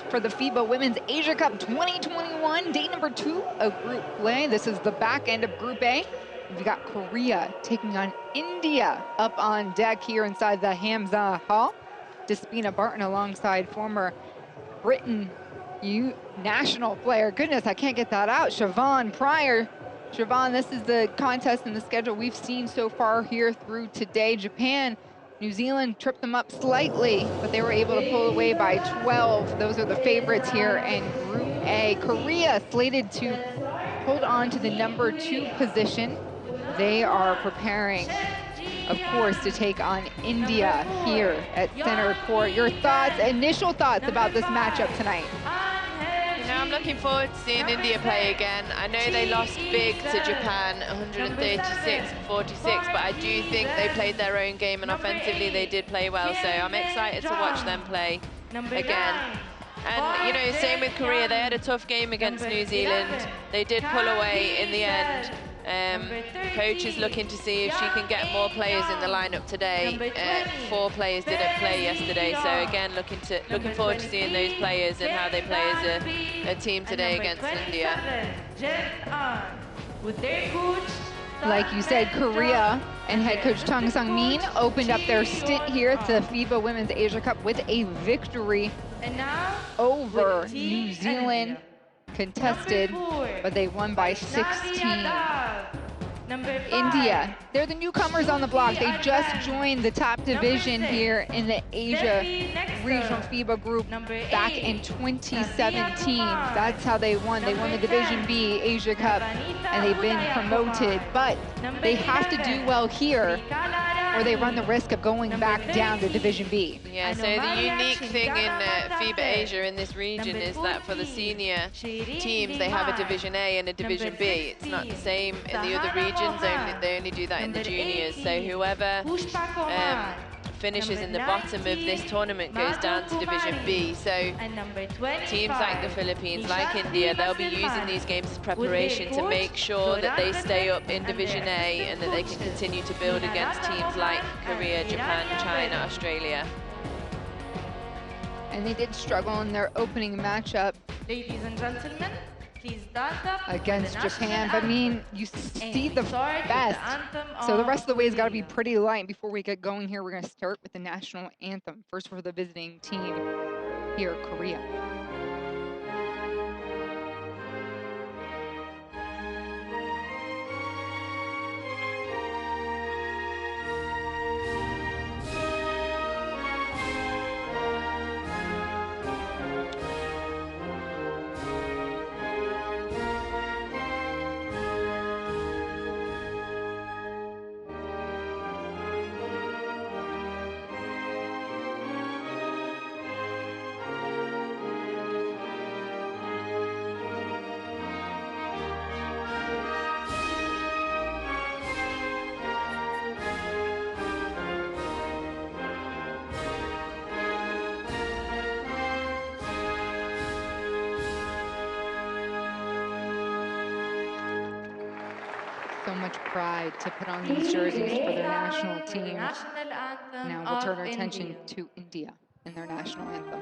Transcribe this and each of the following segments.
for the FIBA Women's Asia Cup 2021, day number 2 of Group Play. This is the back end of Group A. We've got Korea taking on India up on deck here inside the Hamza Hall. Despina Barton alongside former Britain national player. Goodness, I can't get that out. Siobhan Pryor. Siobhan, this is the contest and the schedule we've seen so far here through today. Japan, New Zealand tripped them up slightly, but they were able to pull away by 12. Those are the favorites here in Group A. Korea slated to hold on to the number 2 position. They are preparing, of course, to take on India here at center court. Your thoughts, initial thoughts about this matchup tonight? You know, I'm looking forward to seeing India play again. I know they lost big to Japan, 136-46, but I do think they played their own game, and offensively they did play well, so I'm excited to watch them play again. And, you know, same with Korea. They had a tough game against New Zealand. They did pull away in the end. Coach is looking to see if she can get more players in the lineup today. 4 players didn't play yesterday, so again, looking forward to seeing those players and how they play as a team today against India. Like you said, Korea and head coach Chung Sung-min opened up their stint here at the FIBA Women's Asia Cup with a victory over New Zealand. Contested, but they won by 16. India, they're the newcomers on the block. They just joined the top division here in the Asia Regional FIBA group back in 2017. That's how they won. They won the Division B Asia Cup, and they've been promoted. But they have to do well here, or they run the risk of going back down to Division B. Yeah, so the unique thing in FIBA Asia in this region is that for the senior teams, they have a Division A and a Division B. It's not the same in the other regions, they only do that in the juniors. So whoever finishes in the bottom of this tournament goes down to Division B. So teams like the Philippines, like India, they'll be using these games as preparation to make sure that they stay up in Division A and that they can continue to build against teams like Korea, Japan, China, Australia. And they did struggle in their opening matchup. Ladies and gentlemen, please stand up against Japan, but I mean, you see the best. So the rest of the way has got to be pretty light. Before we get going here, we're going to start with the national anthem. First for the visiting team here, Korea. So much pride to put on these jerseys for their national teams. Now we'll turn our attention to India and their national anthem.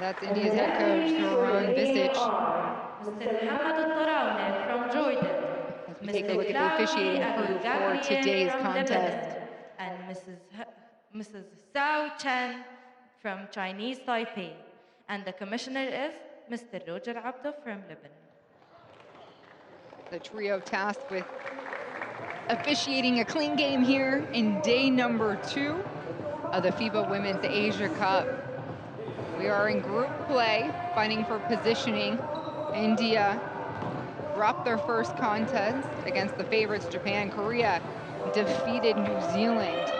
That's India's head coach, Ron Visich. from Jordan. As we take a look at the officiating crew for today's contest. And Mrs. Zhao Chen from Chinese Taipei. And the commissioner is Mr. Roger Abdo from Lebanon. The trio tasked with officiating a clean game here in day number 2 of the FIBA Women's Asia Cup. We are in group play, fighting for positioning. India dropped their first contest against the favorites, Japan. Korea defeated New Zealand.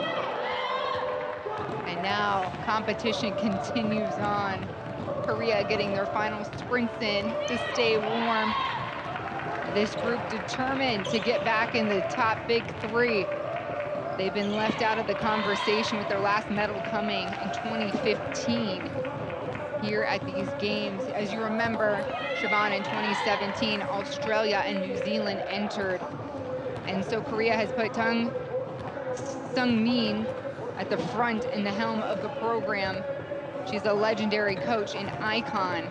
And now competition continues on. Korea getting their final sprints in to stay warm. This group determined to get back in the top big 3. They've been left out of the conversation with their last medal coming in 2015 here at these games. As you remember, Siobhan, in 2017, Australia and New Zealand entered. And so Korea has put Tang Sung-min at the front in the helm of the program. She's a legendary coach and icon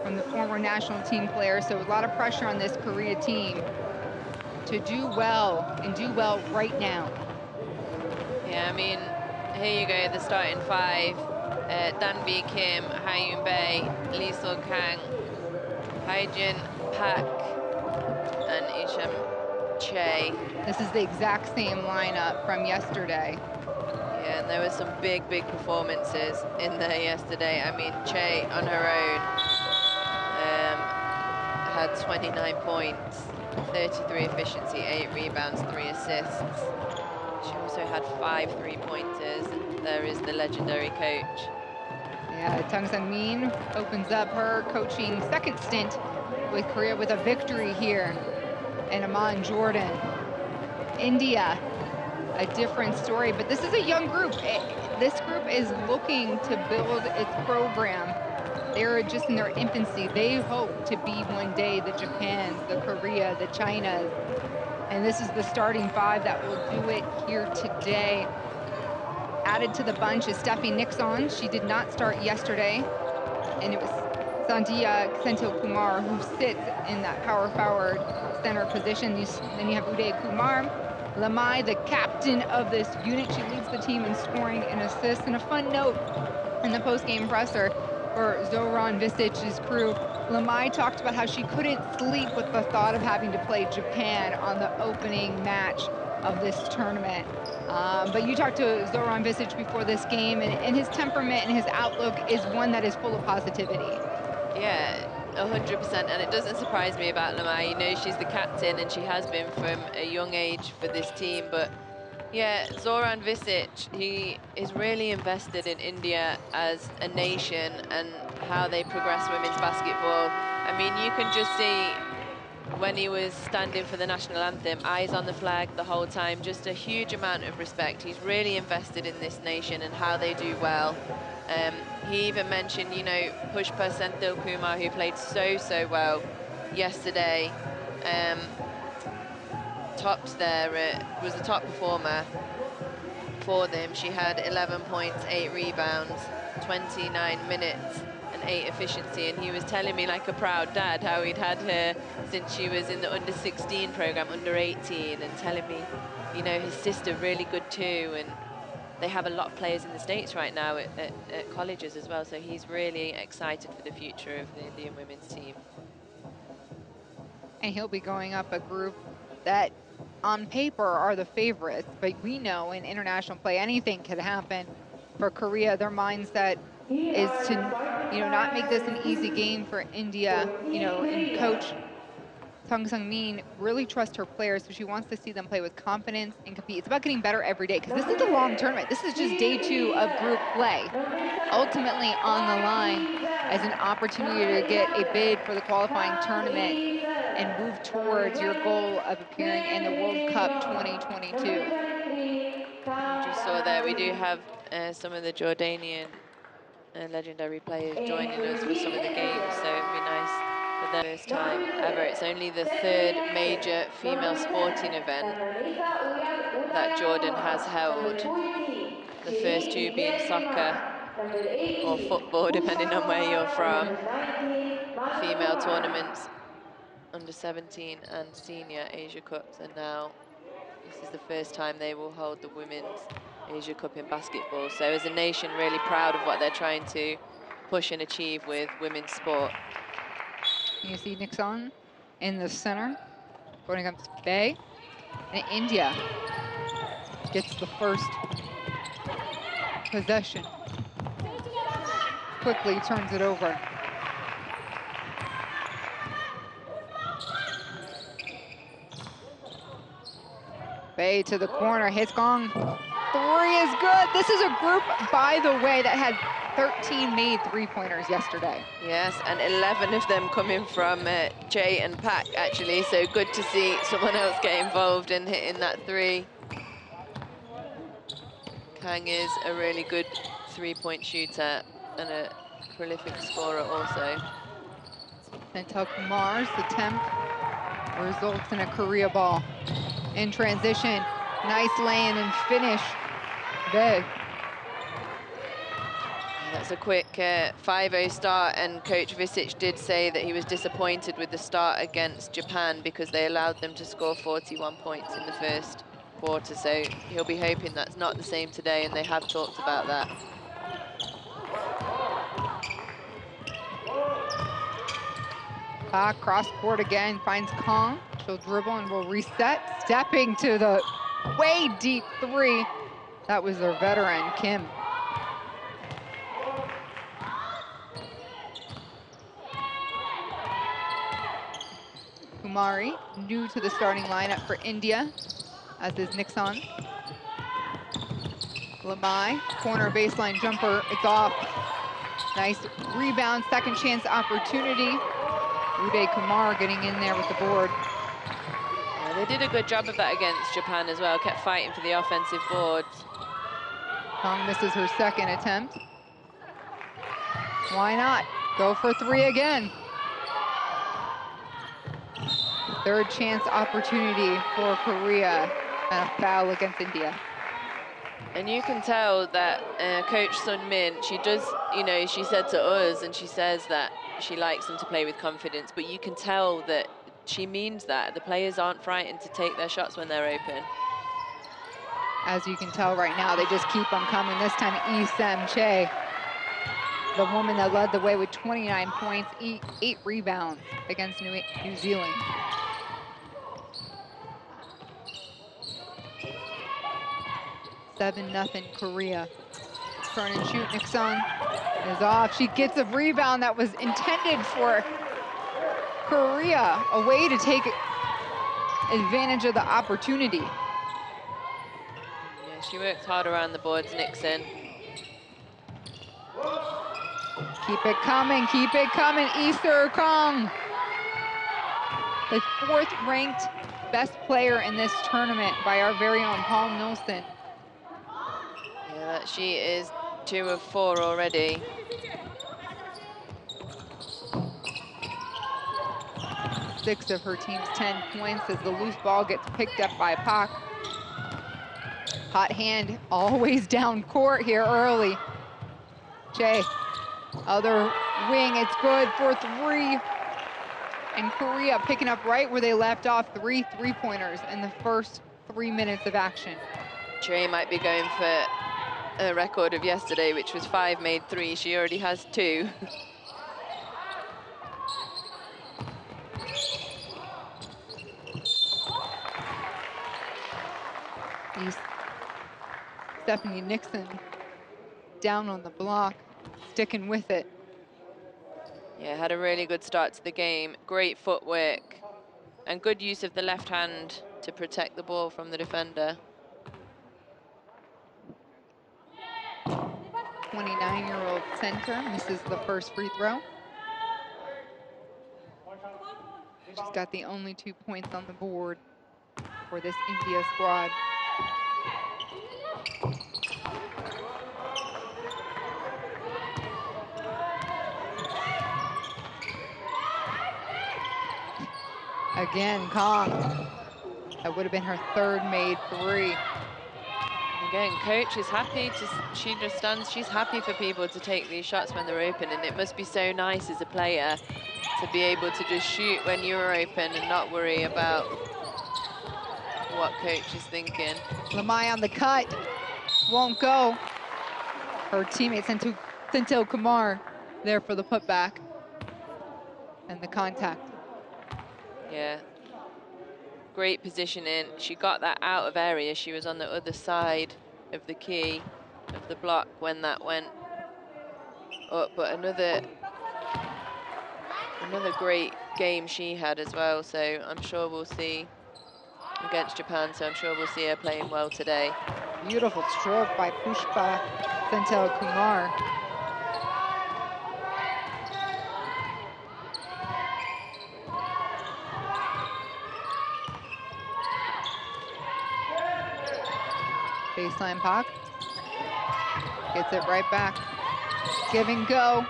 from the former national team player. So a lot of pressure on this Korea team to do well and do well right now. Yeah, I mean, here you go, the starting 5. Danbi Kim, Hyun Bae, Lee So Kang, Hyejin Park, and Isham Che. This is the exact same lineup from yesterday. Yeah, and there were some big performances in there yesterday. I mean, Che on her own had 29 points, 33 efficiency, 8 rebounds, 3 assists. She also had 5 3-pointers. There is the legendary coach. Yeah, Tang Sung-min opens up her coaching second stint with Korea with a victory here. And Amman Jordan. India, a different story, but this is a young group. This group is looking to build its program. They're just in their infancy. They hope to be one day the Japans, the Korea, the Chinas. And this is the starting 5 that will do it here today. Added to the bunch is Steffi Nixon. She did not start yesterday. And it was Sandhya Senthil Kumar who sits in that power forward center position. Then you have Uday Kumar. Lamai, the captain of this unit. She leads the team in scoring and assists. And a fun note in the post-game presser for Zoran Visic's crew, Lamai talked about how she couldn't sleep with the thought of having to play Japan on the opening match of this tournament. But you talked to Zoran Visic before this game, and his temperament and his outlook is one that is full of positivity. Yeah, 100%, and it doesn't surprise me about Lamai. You know, she's the captain, and she has been from a young age for this team. But yeah, Zoran Visic, he is really invested in India as a nation and how they progress women's basketball. I mean, you can just see when he was standing for the national anthem, eyes on the flag the whole time, just a huge amount of respect. He's really invested in this nation and how they do well. He even mentioned, you know, Pushpa Senthil Kumar, who played so well yesterday. Topped there, was the top performer for them. She had 11 points, 8 rebounds, 29 minutes, and 8 efficiency. And he was telling me, like a proud dad, how he'd had her since she was in the under-16 program, under-18, and telling me, you know, his sister really good too. And they have a lot of players in the States right now at colleges as well. So he's really excited for the future of the Indian women's team. And he'll be going up a group that on paper are the favorites, but we know in international play anything could happen. For Korea, their mindset is to, you know, not make this an easy game for India, you know, and coach Tang Sung-min really trusts her players, so she wants to see them play with confidence and compete. It's about getting better every day, because this is a long tournament. This is just day 2 of group play. Ultimately on the line as an opportunity to get a bid for the qualifying tournament and move towards your goal of appearing in the World Cup 2022. You just saw there, we do have some of the Jordanian legendary players joining us for some of the games, so it'd be nice for the first time ever. It's only the 3rd major female sporting event that Jordan has held. The first 2 being soccer or football, depending on where you're from. Female tournaments, under 17 and senior Asia Cups, and now this is the first time they will hold the Women's Asia Cup in basketball. So as a nation, really proud of what they're trying to push and achieve with women's sport. You see Nixon in the center, going against Bay. And India gets the first possession. Quickly turns it over. Bay to the corner, hits Gong. 3 is good. This is a group, by the way, that had 13 made three-pointers yesterday. Yes, and 11 of them coming from Jay and Pak, actually. So good to see someone else get involved in hitting that 3. Kang is a really good three-point shooter and a prolific scorer also. Santel Kumar's attempt results in a Korea ball. In transition, nice lay-in and finish. Big. That's a quick 5-0 start, and Coach Visic did say that he was disappointed with the start against Japan because they allowed them to score 41 points in the first quarter, so he'll be hoping that's not the same today, and they have talked about that. Cross court again, finds Kong. She'll dribble and will reset. Stepping to the way deep 3. That was their veteran, Kim. Kumari, new to the starting lineup for India, as is Nixon. Lamai, corner baseline jumper, it's off. Nice rebound, second chance opportunity. Uday Kumar getting in there with the board. Yeah, they did a good job of that against Japan as well, kept fighting for the offensive boards. Kong misses her second attempt. Why not? Go for 3 again. Third chance opportunity for Korea and a foul against India. And you can tell that Coach Sun Min, she does, you know, she said to us, and she says that she likes them to play with confidence, but you can tell that she means that. The players aren't frightened to take their shots when they're open. As you can tell right now, they just keep them coming. This time, Lee Sem Che, the woman that led the way with 29 points, 8 rebounds against New Zealand. Seven nothing Korea. Turn and shoot, Nixon is off. She gets a rebound that was intended for Korea, a way to take advantage of the opportunity. Yeah, she works hard around the boards, Nixon. Keep it coming, Easter Kong. The 4th ranked best player in this tournament by our very own Paul Nilsson. Yeah, she is 2 of 4 already. Six of her team's 10 points as the loose ball gets picked up by Pak. Hot hand, always down court here early. Che, other wing, it's good for 3. And Korea picking up right where they left off, 3 three-pointers in the first 3 minutes of action. Che might be going for a record of yesterday, which was 5 made 3. She already has 2. Stephanie Nixon down on the block, sticking with it. Yeah, had a really good start to the game. Great footwork and good use of the left hand to protect the ball from the defender. 29-year-old center misses the first free throw. She's got the only 2 points on the board for this India squad. Again, Kong. That would have been her 3rd made 3. Again, coach is happy to, she understands she's happy for people to take these shots when they're open, and it must be so nice as a player to be able to just shoot when you're open and not worry about what coach is thinking. Lamai on the cut, won't go. Her teammate Santil Kumar there for the putback and the contact. Yeah. Great positioning. She got that out of area. She was on the other side of the key of the block when that went up. But another great game she had as well. So I'm sure we'll see against Japan. So I'm sure we'll see her playing well today. Beautiful stroke by Pushpa Senthil Kumar. Baseline puck. Gets it right back. Give and go.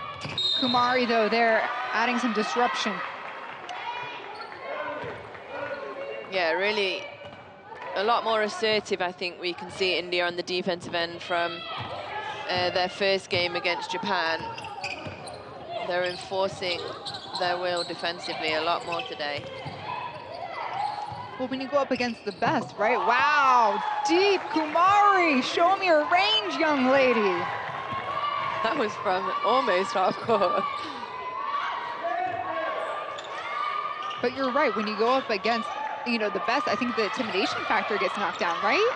Kumari, though, there adding some disruption. Yeah, really a lot more assertive, I think we can see India on the defensive end from their first game against Japan. They're enforcing their will defensively a lot more today. Well, when you go up against the best, right? Wow, deep Kumari, show me your range, young lady. That was from almost half court. But you're right, when you go up against, you know, the best, I think the intimidation factor gets knocked down, right?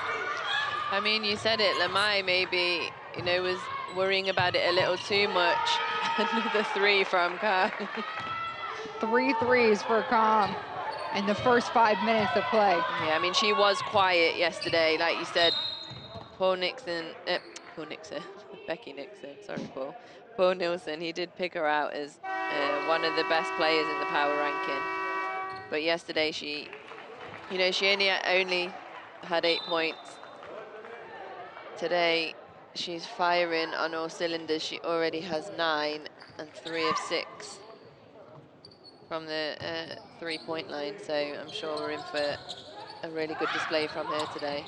I mean, you said it, Lamai maybe, you know, was worrying about it a little too much. Another 3 from Khan. 3 threes for Kam in the first 5 minutes of play. Yeah, I mean, she was quiet yesterday, like you said. Paul Nixon, Becky Nixon, sorry, Paul. Paul Nilsson, he did pick her out as one of the best players in the power ranking. But yesterday she, you know, she only had 8 points. Today, she's firing on all cylinders. She already has 9 and 3 of 6 from the 3-point line. So I'm sure we're in for a really good display from her today.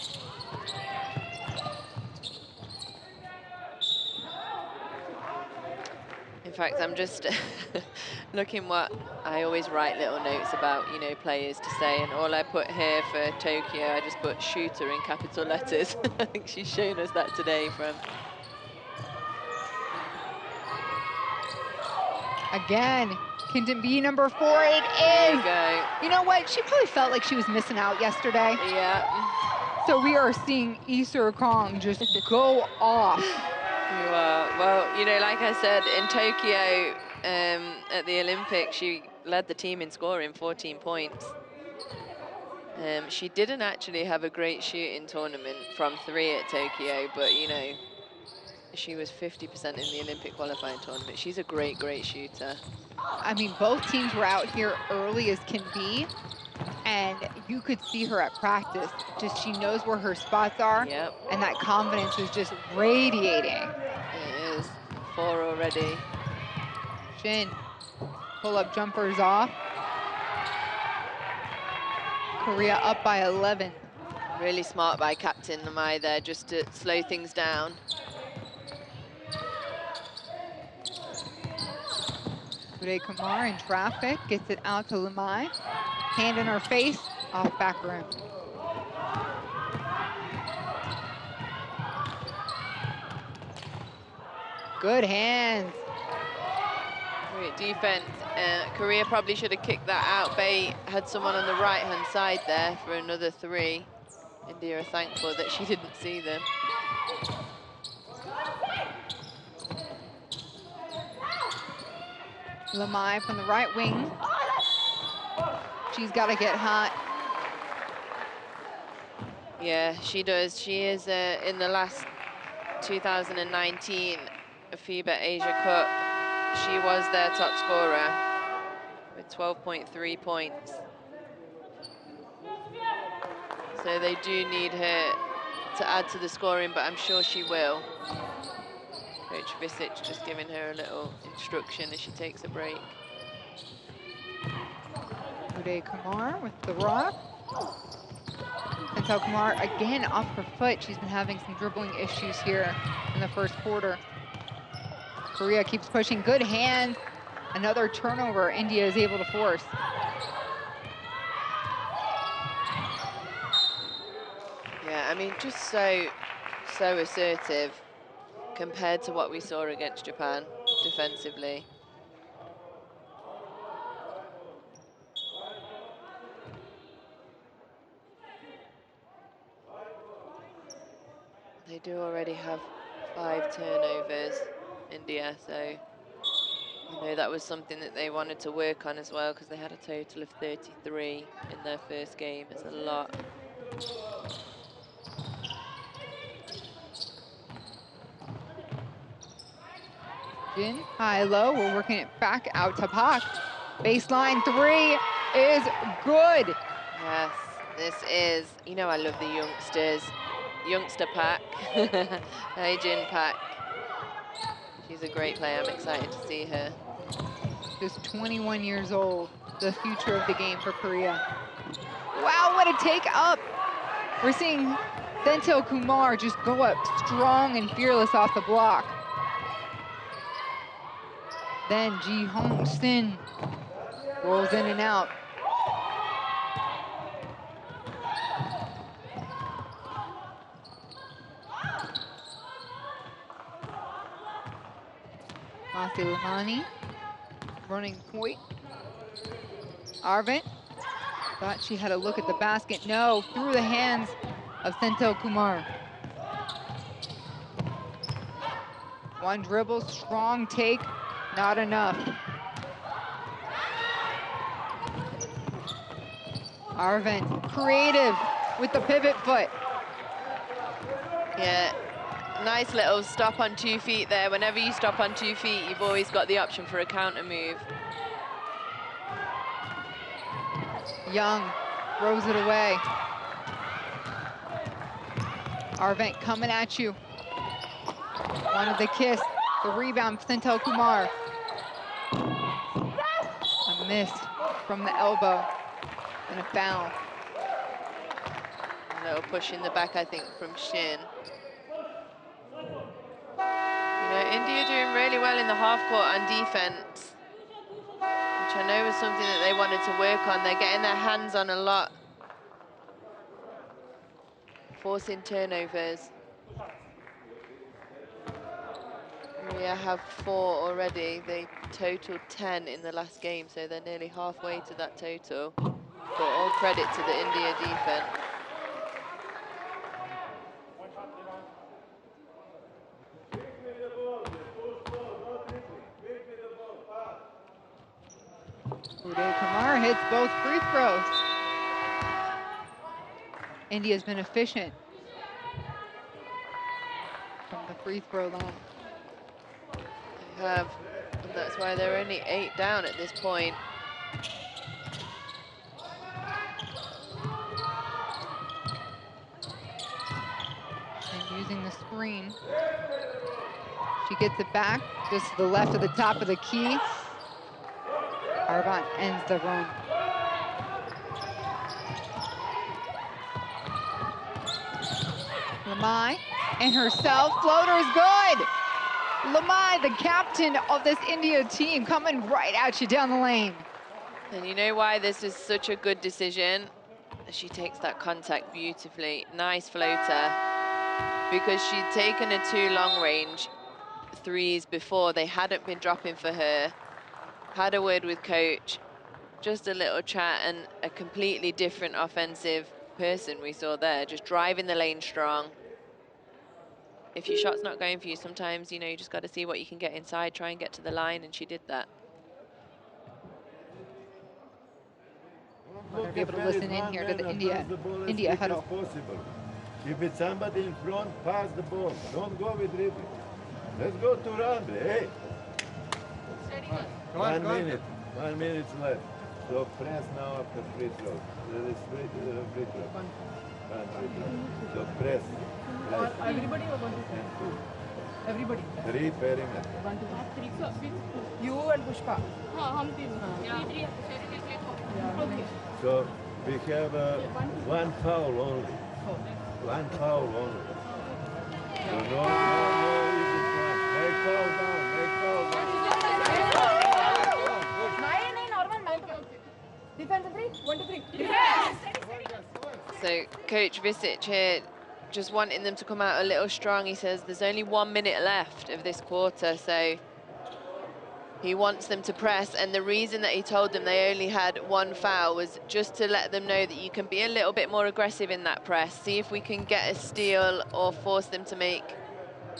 In fact, I'm just looking what I always write little notes about, you know, players to say, and all I put here for Tokyo, I just put shooter in capital letters. I think she's shown us that today from. Again, can it be number 4? It is. There you go. You know what? She probably felt like she was missing out yesterday. Yeah. So we are seeing Isur Kong just go off. You are. Well, you know, like I said, in Tokyo at the Olympics, she led the team in scoring, 14 points. She didn't actually have a great shooting tournament from 3 at Tokyo, but, you know, she was 50% in the Olympic qualifying tournament. She's a great, great shooter. I mean, both teams were out here early as can be, and you could see her at practice. Just she knows where her spots are, Yep. and that confidence is just radiating. It is. 4 already. Shin, pull-up jumpers off. Korea up by 11. Really smart by Captain Lamai there, just to slow things down. Uday Kumar in traffic, gets it out to Lamai. Hand in her face, off back rim. Good hands. Great defense. Korea probably should have kicked that out. Bay had someone on the right-hand side there for another 3. India are thankful that she didn't see them. Lamai from the right wing. She's got to get hot. Yeah, she does. She is in the last 2019 FIBA Asia Cup. She was their top scorer with 12.3 points. So they do need her to add to the scoring, but I'm sure she will. Coach Visic just giving her a little instruction as she takes a break. Uday Kumar with the rock. Senthil Kumar again off her foot. She's been having some dribbling issues here in the first quarter. Korea keeps pushing, good hands. Another turnover India is able to force. Yeah, I mean, just so assertive compared to what we saw against Japan. defensively. They do already have 5 turnovers, India, so I know that was something that they wanted to work on as well, because they had a total of 33 in their first game. It's a lot. Jin, high, low, we're working it back out to Pak. Baseline 3 is good. Yes, this is, you know, I love the youngsters. Youngster Pak. Hey, Jin Pak. She's a great player. I'm excited to see her. Just 21 years old, the future of the game for Korea. Wow, what a take up. We're seeing Senthil Kumar just go up strong and fearless off the block. Then Ji Hong Sin rolls in and out. Masilani running point. Arvind thought she had a look at the basket. No, through the hands of Senthil Kumar. One dribble, strong take, not enough. Arvind, creative with the pivot foot. Yeah, nice little stop on 2 feet there. Whenever you stop on 2 feet, you've always got the option for a counter move. Young throws it away. Arvind coming at you. Wanted the kiss. The rebound, Senthil Kumar. A miss from the elbow and a foul. A little push in the back, I think, from Shin. You know, India doing really well in the half court on defense, which I know was something that they wanted to work on. They're getting their hands on a lot, forcing turnovers. We have 4 already. They totaled 10 in the last game, so they're nearly halfway to that total. But all credit to the India defense. Uday Kumar hits both free throws. India's been efficient from the free throw line. They have, and that's why they're only 8 down at this point. And using the screen. She gets it back, just to the left of the top of the key. Arvind ends the run. Lamai and herself, floater's good. Lamai, the captain of this India team, coming right at you down the lane. And you know why this is such a good decision? She takes that contact beautifully. Nice floater. Because she'd taken a 2 long range threes before. They hadn't been dropping for her. Had a word with coach. Just a little chat, and a completely different offensive person we saw there. Just driving the lane strong. If your shot's not going for you, sometimes, you know, you just got to see what you can get inside, try and get to the line, and she did that. We're able to listen in here to the India huddle. If it's somebody in front, pass the ball. Don't go with dribbling. Let's go to run. Hey. 1 minute. 1 minute left. So press now after free throw. There is free throw. One free throw. So press. Everybody or 1 to 2? Everybody. 3 perimeter. 1 to 3. You and Pushpa. Okay. So we have 1 foul only. 1 foul only. So no easy point. Make foul down. Make foul down. 9 normal 9 to 1. Defense 3. 1 to 3. So Coach Visic here, just wanting them to come out a little strong. He says there's only 1 minute left of this quarter, so He wants them to press, and the reason that he told them they only had 1 foul was just to let them know that you can be a little bit more aggressive in that press. See if we can get a steal or force them to make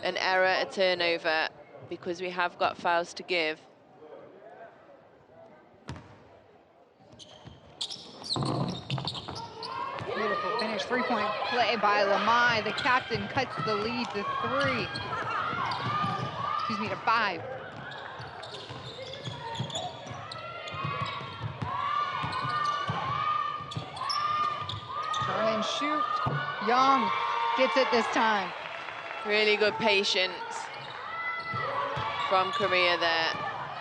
an error, a turnover, because we have got fouls to give. Beautiful finish, 3-point play by Lamai. The captain cuts the lead to 3. Excuse me, to 5. Turn and shoot. Young gets it this time. Really good patience from Korea there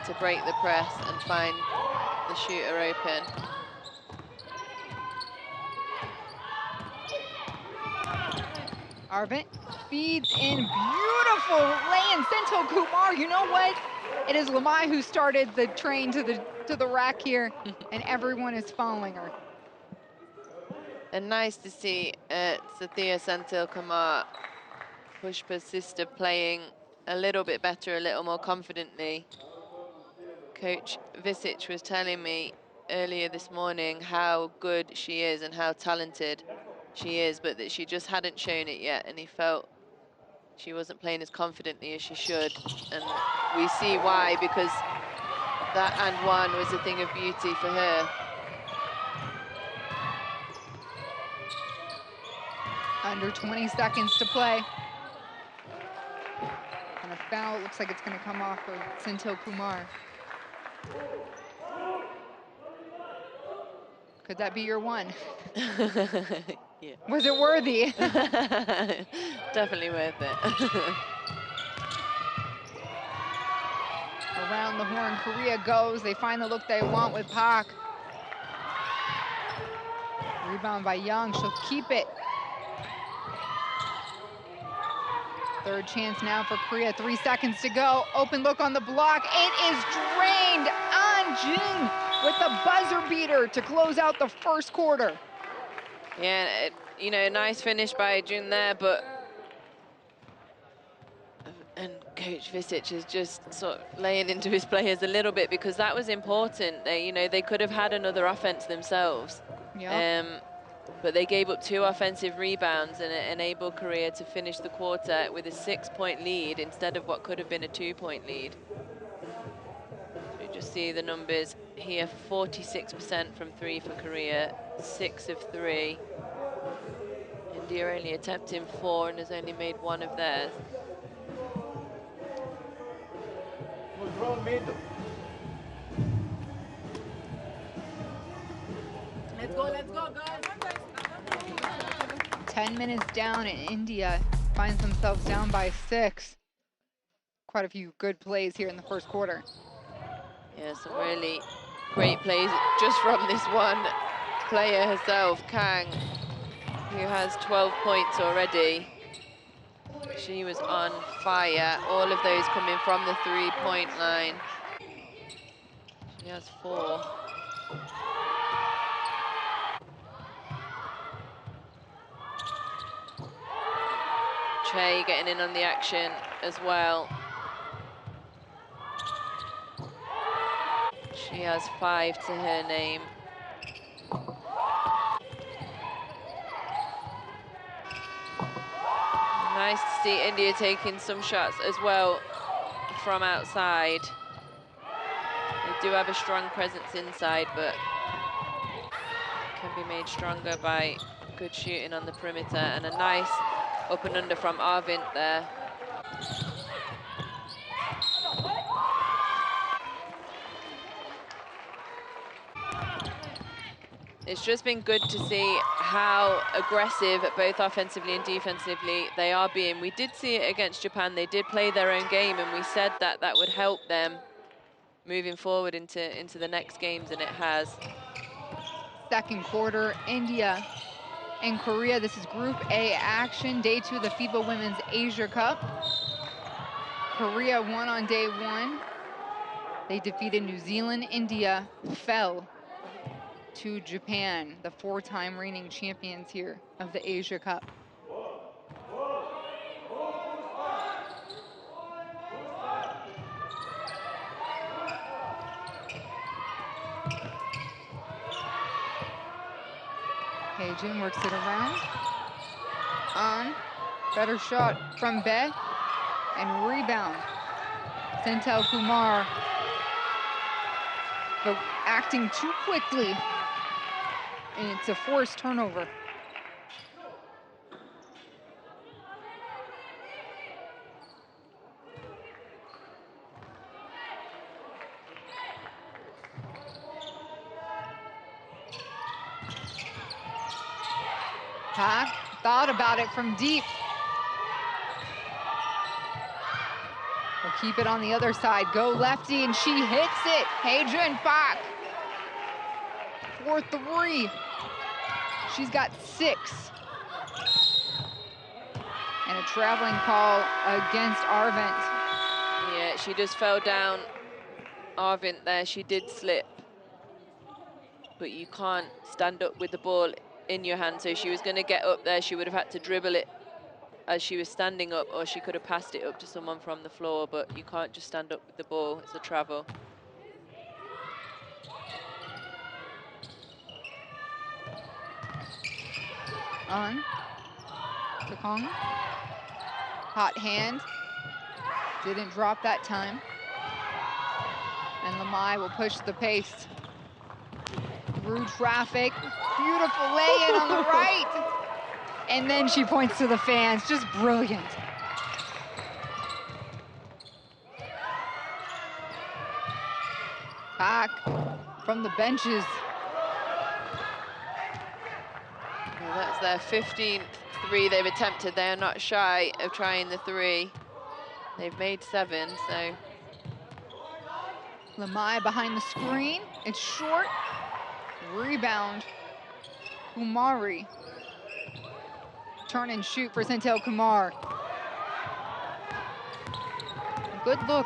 to break the press and find the shooter open. Arvind feeds in, beautiful lay-in. Senthil Kumar, you know what? It is Lamai who started the train to the rack here, and everyone is following her. And nice to see Sathya Senthil Kumar, Pushpa's sister, playing a little bit better, a little more confidently. Coach Visic was telling me earlier this morning how good she is and how talented she is, but that she just hadn't shown it yet, and he felt she wasn't playing as confidently as she should. And we see why, because that and one was a thing of beauty for her. Under 20 seconds to play. And a foul looks like it's going to come off of Senthil Kumar. Could that be your one? Yeah. Was it worthy? Definitely worth it. Around the horn, Korea goes. They find the look they want with Pak. Rebound by Young, she'll keep it. Third chance now for Korea, 3 seconds to go. Open look on the block, it is drained. An Jun with the buzzer beater to close out the first quarter. Yeah, you know, nice finish by Jun there, but and Coach Visic is just sort of laying into his players a little bit, because that was important. You know, they could have had another offense themselves. Yep. But they gave up 2 offensive rebounds, and it enabled Korea to finish the quarter with a 6-point lead instead of what could have been a 2-point lead. So you just see the numbers here: 46% from 3 for Korea, 6 of 3. India only attempting 4 and has only made 1 of theirs. Control middle. Let's go, guys. 10 minutes down, and India finds themselves down by 6. Quite a few good plays here in the first quarter. Yeah, some really great plays just from this one player herself, Kang, who has 12 points already. She was on fire. All of those coming from the 3-point line. She has 4. Che getting in on the action as well. She has 5 to her name. Nice to see India taking some shots as well from outside. They do have a strong presence inside, but can be made stronger by good shooting on the perimeter, and a nice up and under from Arvind there. It's just been good to see how aggressive, both offensively and defensively, they are being. We did see it against Japan. They did play their own game, and we said that that would help them moving forward into the next games, and it has. Second quarter, India and Korea. This is Group A action, day 2 of the FIBA Women's Asia Cup. Korea won on day 1. They defeated New Zealand. India fell to Japan, the 4-time reigning champions here of the Asia Cup. Haejin works it around. On. Better shot from Bae. And rebound. Senthil Kumar. But acting too quickly. And it's a forced turnover. Pak thought about it from deep. We'll keep it on the other side. Go lefty, and she hits it. Haejin Pak. 4-3. She's got 6. And a traveling call against Arvind. Yeah, she just fell down. Arvind there, she did slip. But you can't stand up with the ball in your hand, so she was going to get up there. She would have had to dribble it as she was standing up, or she could have passed it up to someone from the floor, but you can't just stand up with the ball. It's a travel. On. Takong. Hot hand. Didn't drop that time. And Lamai will push the pace. Through traffic. Beautiful lay-in on the right. And then she points to the fans. Just brilliant. Back from the benches. Well, that's their 15th three they've attempted. They are not shy of trying the 3. They've made 7, so. Lamai behind the screen. It's short. Rebound. Kumari. Turn and shoot for Senthil Kumar. Good look.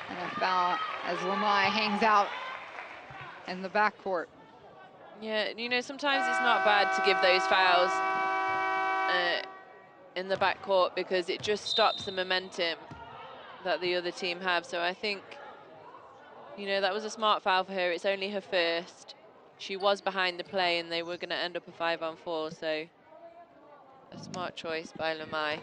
And a foul as Lamai hangs out in the backcourt. Yeah, you know, sometimes it's not bad to give those fouls in the backcourt because it just stops the momentum that the other team have. So I think, you know, that was a smart foul for her. It's only her first. She was behind the play and they were going to end up a 5-on-4, so a smart choice by Lamai.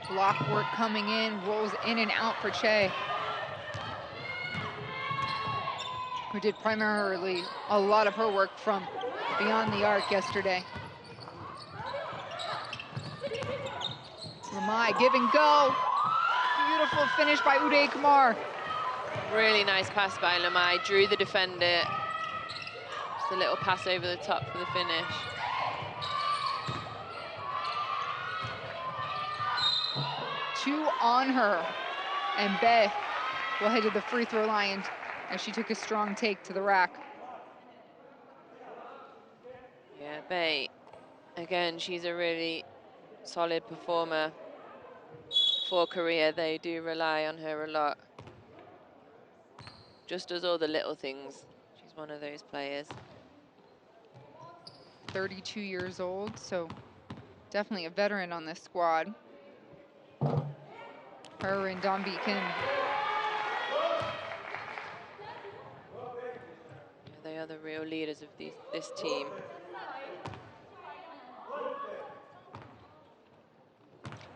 Block work coming in, rolls in and out for Che, who did primarily a lot of her work from beyond the arc yesterday. Lamai, give and go. Beautiful finish by Uday Kumar. Really nice pass by Lamai, drew the defender. Just a little pass over the top for the finish. Two on her, and Bae will head to the free throw line as she took a strong take to the rack. Yeah, Bae, again, she's a really solid performer for Korea. They do rely on her a lot. Just does all the little things. She's one of those players. 32 years old, so definitely a veteran on this squad. Her and Donbi Kim. They are the real leaders of this team.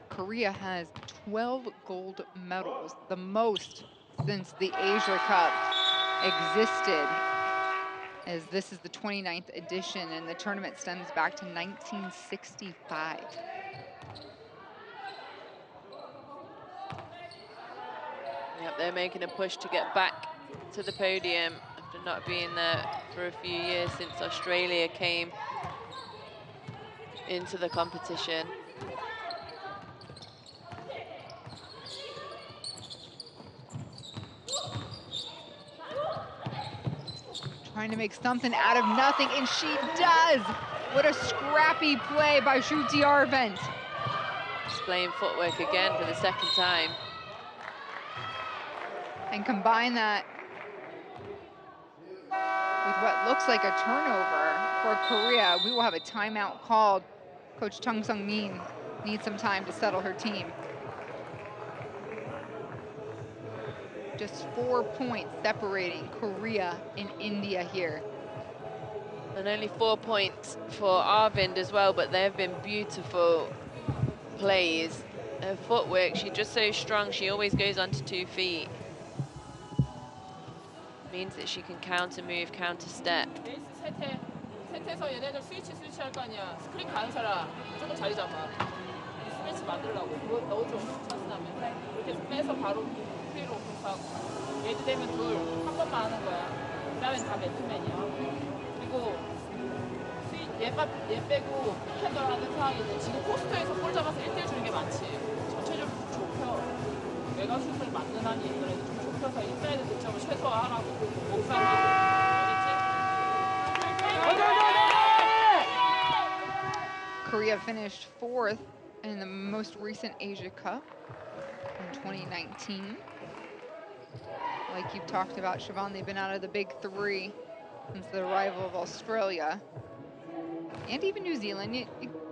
Korea has 12 gold medals, the most since the Asia Cup existed, as this is the 29th edition and the tournament stems back to 1965. Yep, they're making a push to get back to the podium after not being there for a few years since Australia came into the competition. Trying to make something out of nothing, and she does! What a scrappy play by Shruti Arvind. Displaying footwork again for the second time. And combine that with what looks like a turnover for Korea. We will have a timeout called. Coach Chung Sung Min needs some time to settle her team. Just 4 points separating Korea and India here. And only 4 points for Arvind as well, but they've been beautiful plays. Her footwork, she's just so strong. She always goes onto 2 feet. Means that she can counter move, counter step. 세트에서 얘네들 스위치할 거 아니야. 스크린 가는 사람 무조건 자리 잡아. 스매치 만들려고. 넣어줘. 찬스 나면. 이렇게 빼서 바로 프리로 오픈하고. 얘도 되면 둘. 한 번만 하는 거야. 그 다음엔 다 매트맨이야. 그리고 얘 빼고 피켓을 하는 상황인데 지금 포스터에서 볼 잡아서 1대1 주는 게 많지. 전체적으로 좁혀. 외곽 슛을 맞는 한이 있더라도 좀 좁혀서 인사이드 득점을 최소화하라고. 목사님. Korea finished 4th in the most recent Asia Cup in 2019. Like you've talked about, Siobhan, they've been out of the big 3 since the arrival of Australia. And even New Zealand,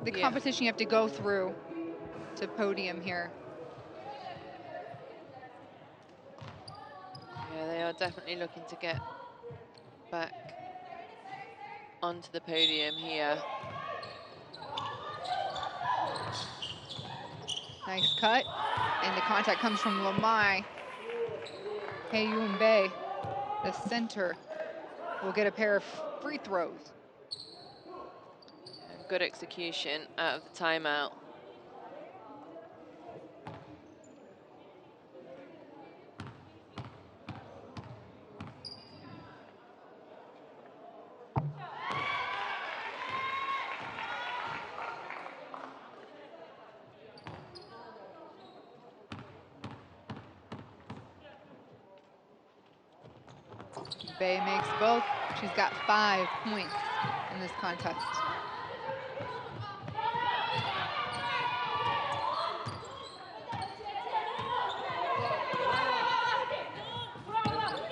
the competition you have to go through to podium here. Yeah, they are definitely looking to get back onto the podium here. Nice cut, and the contact comes from Lamai. Hae-Yoon Bae, the center, will get a pair of free throws. Good execution out of the timeout. Bae makes both. She's got 5 points in this contest.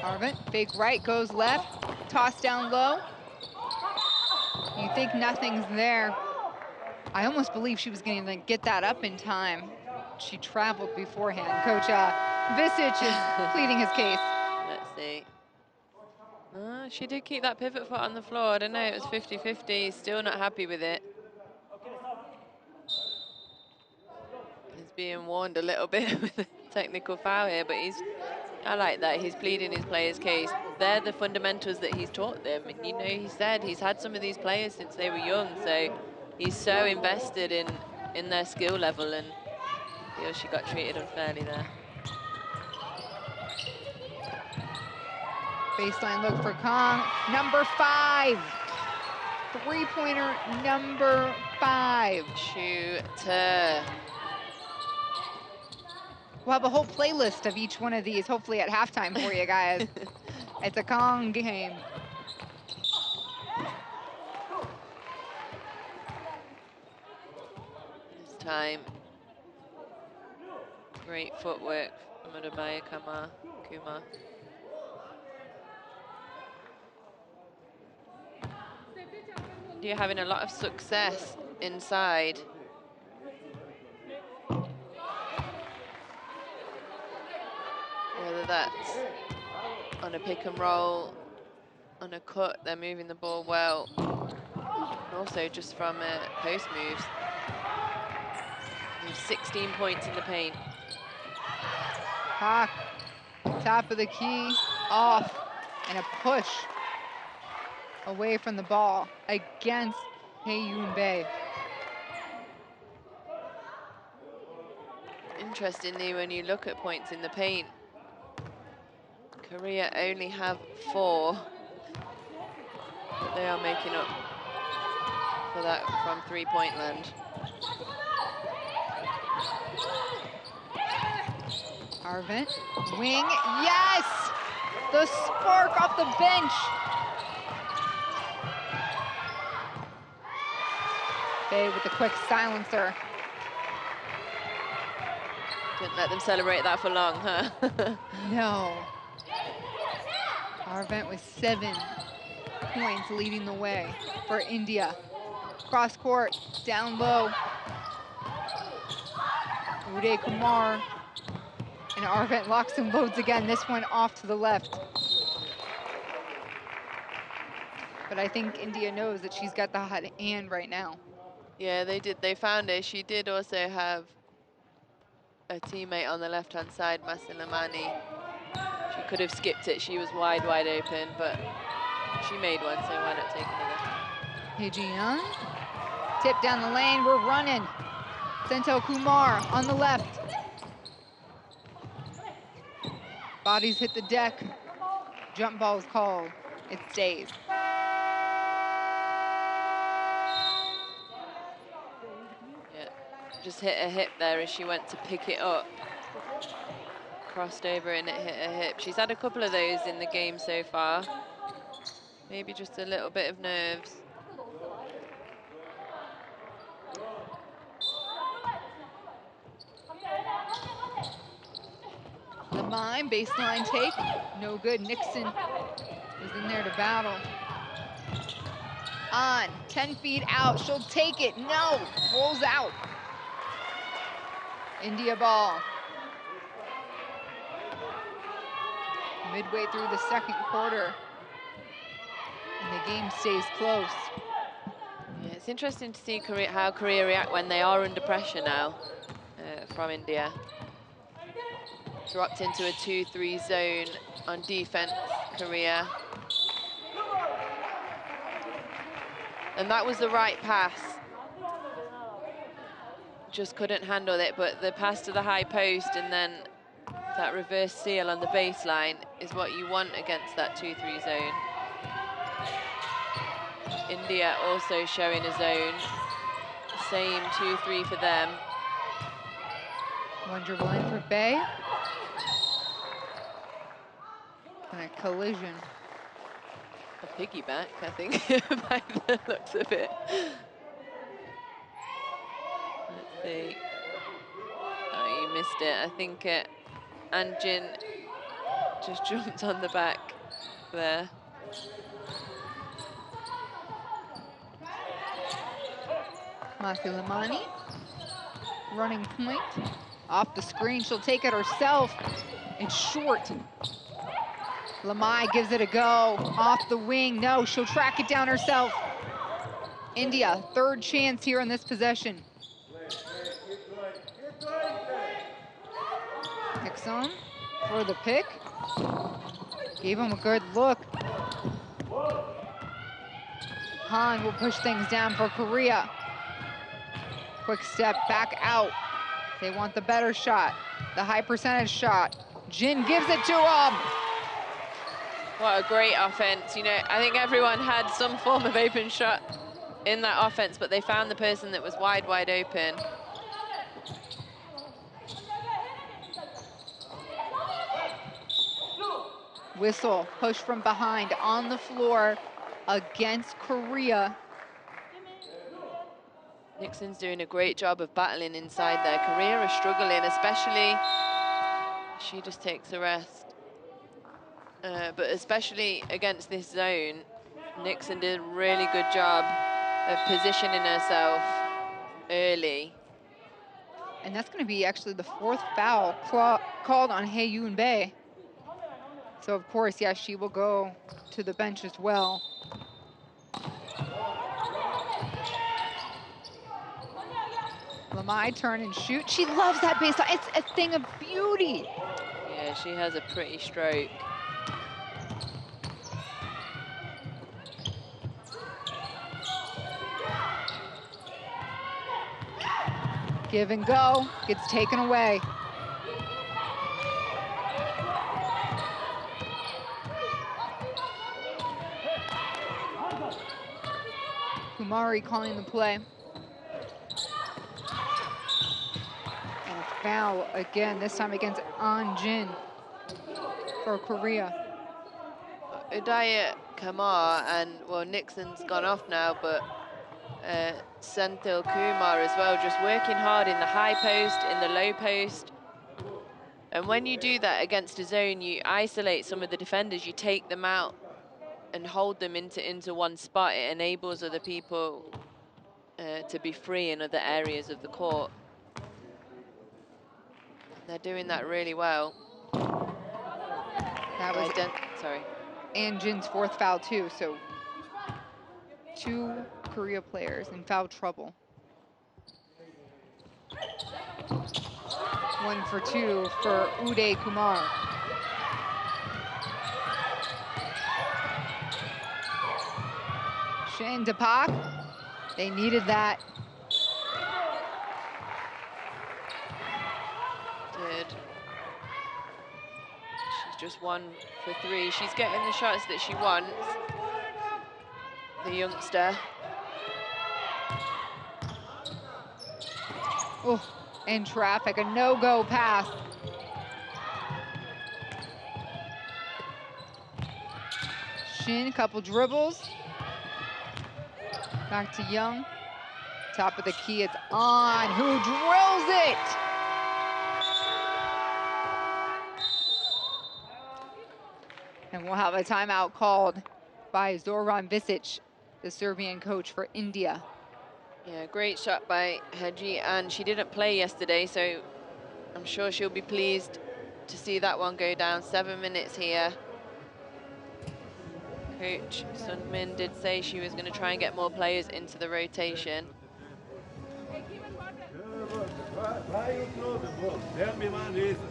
Arvind, fake right, goes left, toss down low. You think nothing's there. I almost believe she was going to get that up in time. She traveled beforehand. Coach Visic is pleading his case. Let's see. She did keep that pivot foot on the floor. I don't know, it was 50-50. Still not happy with it. He's being warned a little bit with the technical foul here, but I like that. He's pleading his player's case. They're the fundamentals that he's taught them. And you know, he said he's had some of these players since they were young, so he's so invested in their skill level, and feels she got treated unfairly there. Baseline look for Kong, number 5. 3-pointer, number 5. Shooter. We'll have a whole playlist of each one of these, hopefully at halftime for you guys. It's a Kong game. This time, great footwork from Adabaya Kumar. You're having a lot of success inside. Whether that's on a pick and roll, on a cut, they're moving the ball well. And also just from post moves. There's 16 points in the paint. Hawk, top of the key, off, and a push away from the ball against Hae-Yoon Bae. Interestingly, when you look at points in the paint, Korea only have 4, but they are making up for that from 3-point land. Arvind, wing, yes! The spark off the bench. Bae with the quick silencer. Didn't let them celebrate that for long, huh? No. Arvind with 7 points leading the way for India. Cross court, down low. Uday Kumar. And Arvind locks and loads again. This one off to the left. But I think India knows that she's got the hot hand right now. Yeah, they did. They found her. She did also have a teammate on the left-hand side, Masilamani. She could have skipped it. She was wide open, but she made one, so why not take another? Hejian. Tip down the lane. We're running. Senthil Kumar on the left. Bodies hit the deck. Jump ball is called. It stays. Yeah, just hit her hip there as she went to pick it up. Crossed over and it hit her hip. She's had a couple of those in the game so far. Maybe just a little bit of nerves. Lamine, baseline take, no good. Nixon is in there to battle. On, 10 feet out, she'll take it, no, rolls out. India ball. Midway through the second quarter, and the game stays close. Yeah, it's interesting to see how Korea react when they are under pressure now from India. Dropped into a 2-3 zone on defense, Korea. And that was the right pass. Just couldn't handle it, but the pass to the high post and then that reverse seal on the baseline is what you want against that 2-3 zone. India also showing a zone. Same 2-3 for them. One dribble in for Bay. And a collision. A piggyback, I think, by the looks of it. Let's see. Oh, you missed it. I think Anjin just jumped on the back there. Masilamani, running point. Off the screen, she'll take it herself. It's short. Lamai gives it a go. Off the wing, no, she'll track it down herself. India, third chance here in this possession. Nixon for the pick. Gave him a good look. Han will push things down for Korea. Quick step back out. They want the better shot, the high percentage shot. Jin gives it to him. What a great offense. You know, I think everyone had some form of open shot in that offense, but they found the person that was wide open. Whistle, push from behind on the floor against Korea. Nixon's doing a great job of battling inside there. Korea is struggling, especially, she just takes a rest. But especially against this zone, Nixon did a really good job of positioning herself early. And that's going to be actually the fourth foul called on Hae-Yoon Bae. So of course, yeah, she will go to the bench as well. Lamai turn and shoot. She loves that baseline. It's a thing of beauty. Yeah, she has a pretty stroke. Give and go, gets taken away. Kumari calling the play. And a foul again, this time against An-jin for Korea. Udaya Kamar and, well, Nixon's gone off now, but Senthil Kumar as well, just working hard in the high post, in the low post. And when you do that against a zone, you isolate some of the defenders, you take them out and hold them into one spot. It enables other people to be free in other areas of the court. They're doing that really well. That was Sorry. Anjin's 4th foul too, so 2 Korea players in foul trouble. 1 for 2 for Uday Kumar. Shin to Pak. They needed that. Did. She's just 1 for 3. She's getting the shots that she wants. The youngster. Oh, in traffic, a no-go pass. Shin, couple dribbles. Back to Young. Top of the key, it's On, who drills it. And we'll have a timeout called by Zoran Visic, the Serbian coach for India. Yeah, great shot by Hedgie, and she didn't play yesterday, so I'm sure she'll be pleased to see that one go down. 7 minutes here. Coach Sun Min did say she was going to try and get more players into the rotation. Why you throw the ball? Tell me one reason.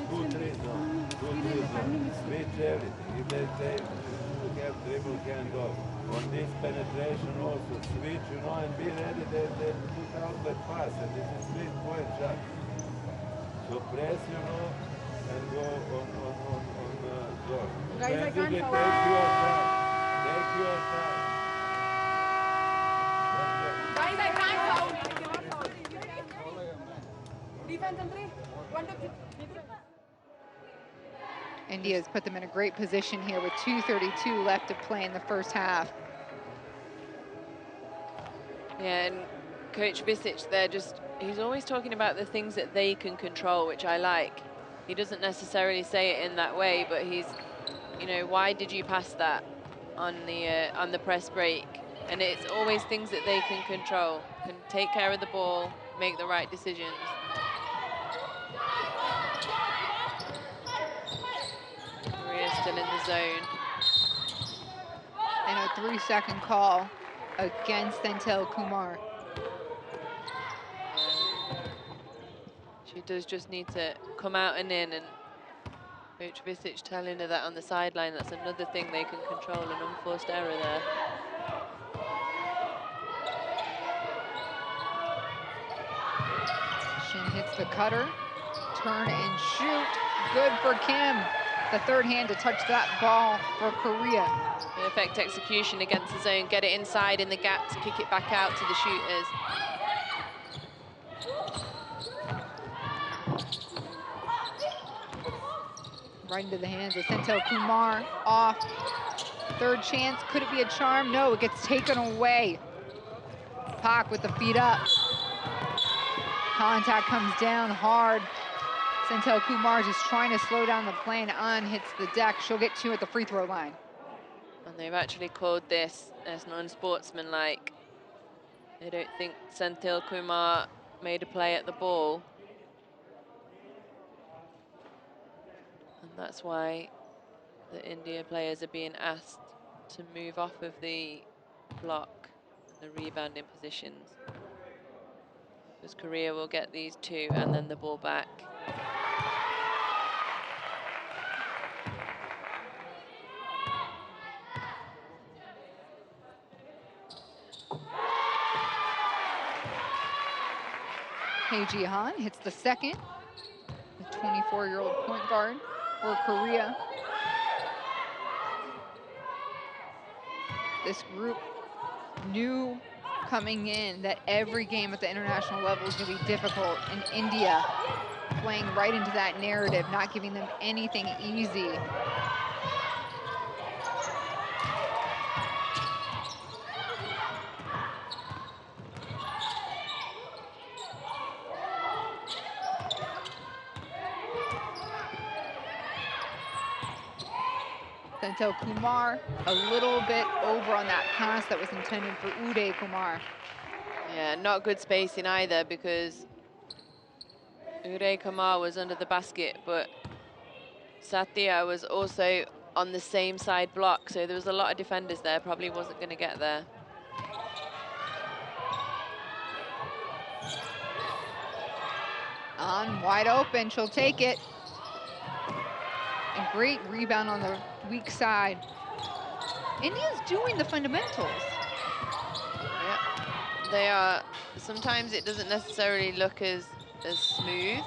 Good reason. Good reason. Switch everything. If they say you have dribble, can go. On this penetration also switch, you know, and be ready. They put out that pass, and this is 3-point shot. So press, you know, and go on door. Guys, I can't Take your follow. time. Take your time. Guys, I can't foul. Defense and 3. 1 to 3. India's put them in a great position here with 2:32 left to play in the first half. Yeah, and Coach Visic, he's always talking about the things that they can control, which I like. He doesn't necessarily say it in that way, but he's, you know, why did you pass that on the press break? And it's always things that they can control, can take care of the ball, make the right decisions. Korea's still in the zone. And a 3-second call against Senthil Kumar. She does just need to come out and in, and Coach Visic telling her that on the sideline. That's another thing they can control, an unforced error there. Shin hits the cutter, turn and shoot. Good for Kim. The 3rd hand to touch that ball for Korea. Perfect execution against the zone. Get it inside in the gaps, kick it back out to the shooters. Right into the hands of Senthil Kumar. Off. 3rd chance. Could it be a charm? No, it gets taken away. Pak with the feet up. Contact comes down hard. Senthil Kumar just trying to slow down the play, and On hits the deck. She'll get 2 at the free throw line. And they've actually called this as non-sportsmanlike. They don't think Senthil Kumar made a play at the ball. And that's why the India players are being asked to move off of the block and the rebounding positions. Because Korea will get these 2 and then the ball back. Hye Ji-han hits the 2nd. The 24-year-old point guard for Korea. This group knew coming in that every game at the international level is going to be difficult, and India playing right into that narrative, not giving them anything easy. Senthil Kumar a little bit over on that pass that was intended for Uday Kumar. Yeah, not good spacing either, because Ure Kamar was under the basket, but Satya was also on the same side block, so there was a lot of defenders there, probably wasn't going to get there. On wide open, she'll take it. And great rebound on the weak side. India's doing the fundamentals. Yeah, they are. Sometimes it doesn't necessarily look as smooth,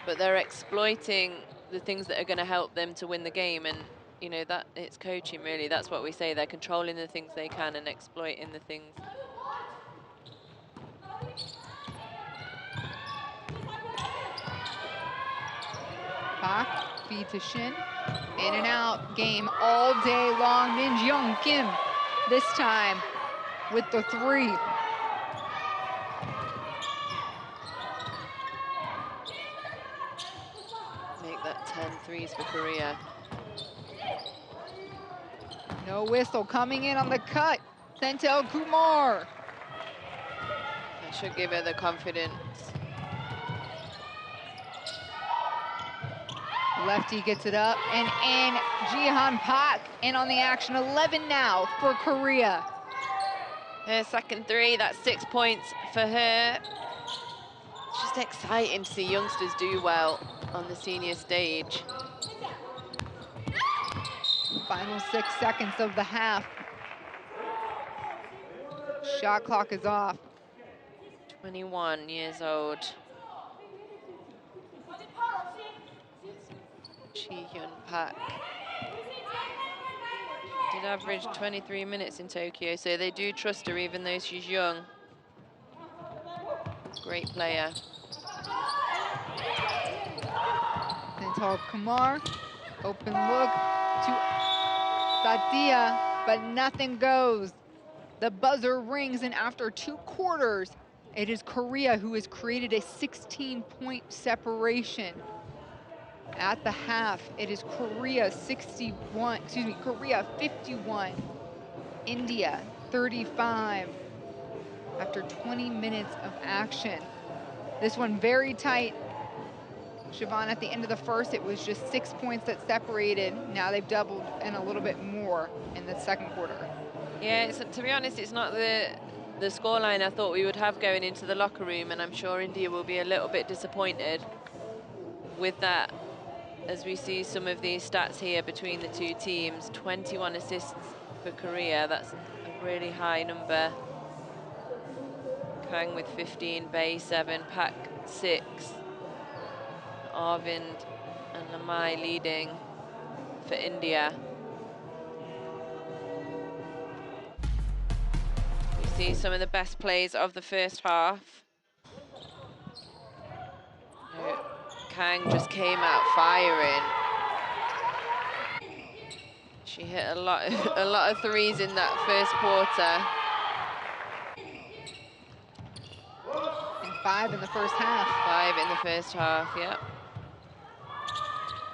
but they're exploiting the things that are going to help them to win the game, and you know that it's coaching really. That's what we say. They're controlling the things they can and exploiting the things. Pak, feed to Shin. In and out game all day long. Min Jung Kim this time with the 3. Make that 10 threes for Korea. No whistle coming in on the cut. Senthil Kumar. That should give her the confidence. Lefty gets it up and in. Jihan Pak in on the action. 11 now for Korea. Her second 3, that's 6 points for her. It's just exciting to see youngsters do well on the senior stage. Final 6 seconds of the half. Shot clock is off. 21 years old. Chi-hyun Pak. Did average 23 minutes in Tokyo, so they do trust her even though she's young. Great player. Senthil Kumar, open look to Satya, but nothing goes. The buzzer rings, and after 2 quarters, it is Korea who has created a 16-point separation. At the half, it is Korea 51, Korea 51, India 35 after 20 minutes of action. This one very tight. Siobhan, at the end of the first, it was just 6 points that separated. Now they've doubled and a little bit more in the second quarter. Yeah, to be honest, it's not the scoreline I thought we would have going into the locker room, and I'm sure India will be a little bit disappointed with that, as we see some of these stats here between the two teams. 21 assists for Korea, that's a really high number. Kang with 15, Bay 7, Pak 6. Arvind and Lamai leading for India. We see some of the best plays of the first half. Kang just came out firing. She hit a lot of threes in that first quarter. And 5 in the first half. 5 in the first half, yeah.